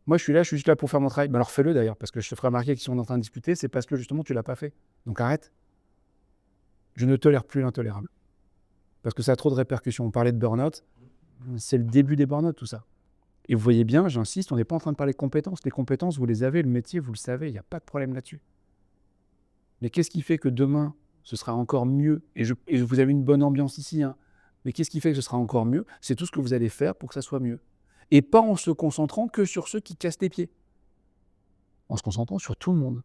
Moi, je suis juste là pour faire mon travail. Mais alors fais-le d'ailleurs, parce que je te ferai remarquer que si on est en train de discuter, c'est parce que justement, tu l'as pas fait. Donc arrête. Je ne tolère plus l'intolérable. Parce que ça a trop de répercussions. On parlait de burn-out. C'est le début des burn-out, tout ça. Et vous voyez bien, j'insiste, on n'est pas en train de parler de compétences. Les compétences, vous les avez, le métier, vous le savez, il n'y a pas de problème là-dessus. Mais qu'est-ce qui fait que demain, ce sera encore mieux? Et vous avez une bonne ambiance ici, hein. Mais qu'est-ce qui fait que ce sera encore mieux? C'est tout ce que vous allez faire pour que ça soit mieux. Et pas en se concentrant que sur ceux qui cassent les pieds. En se concentrant sur tout le monde.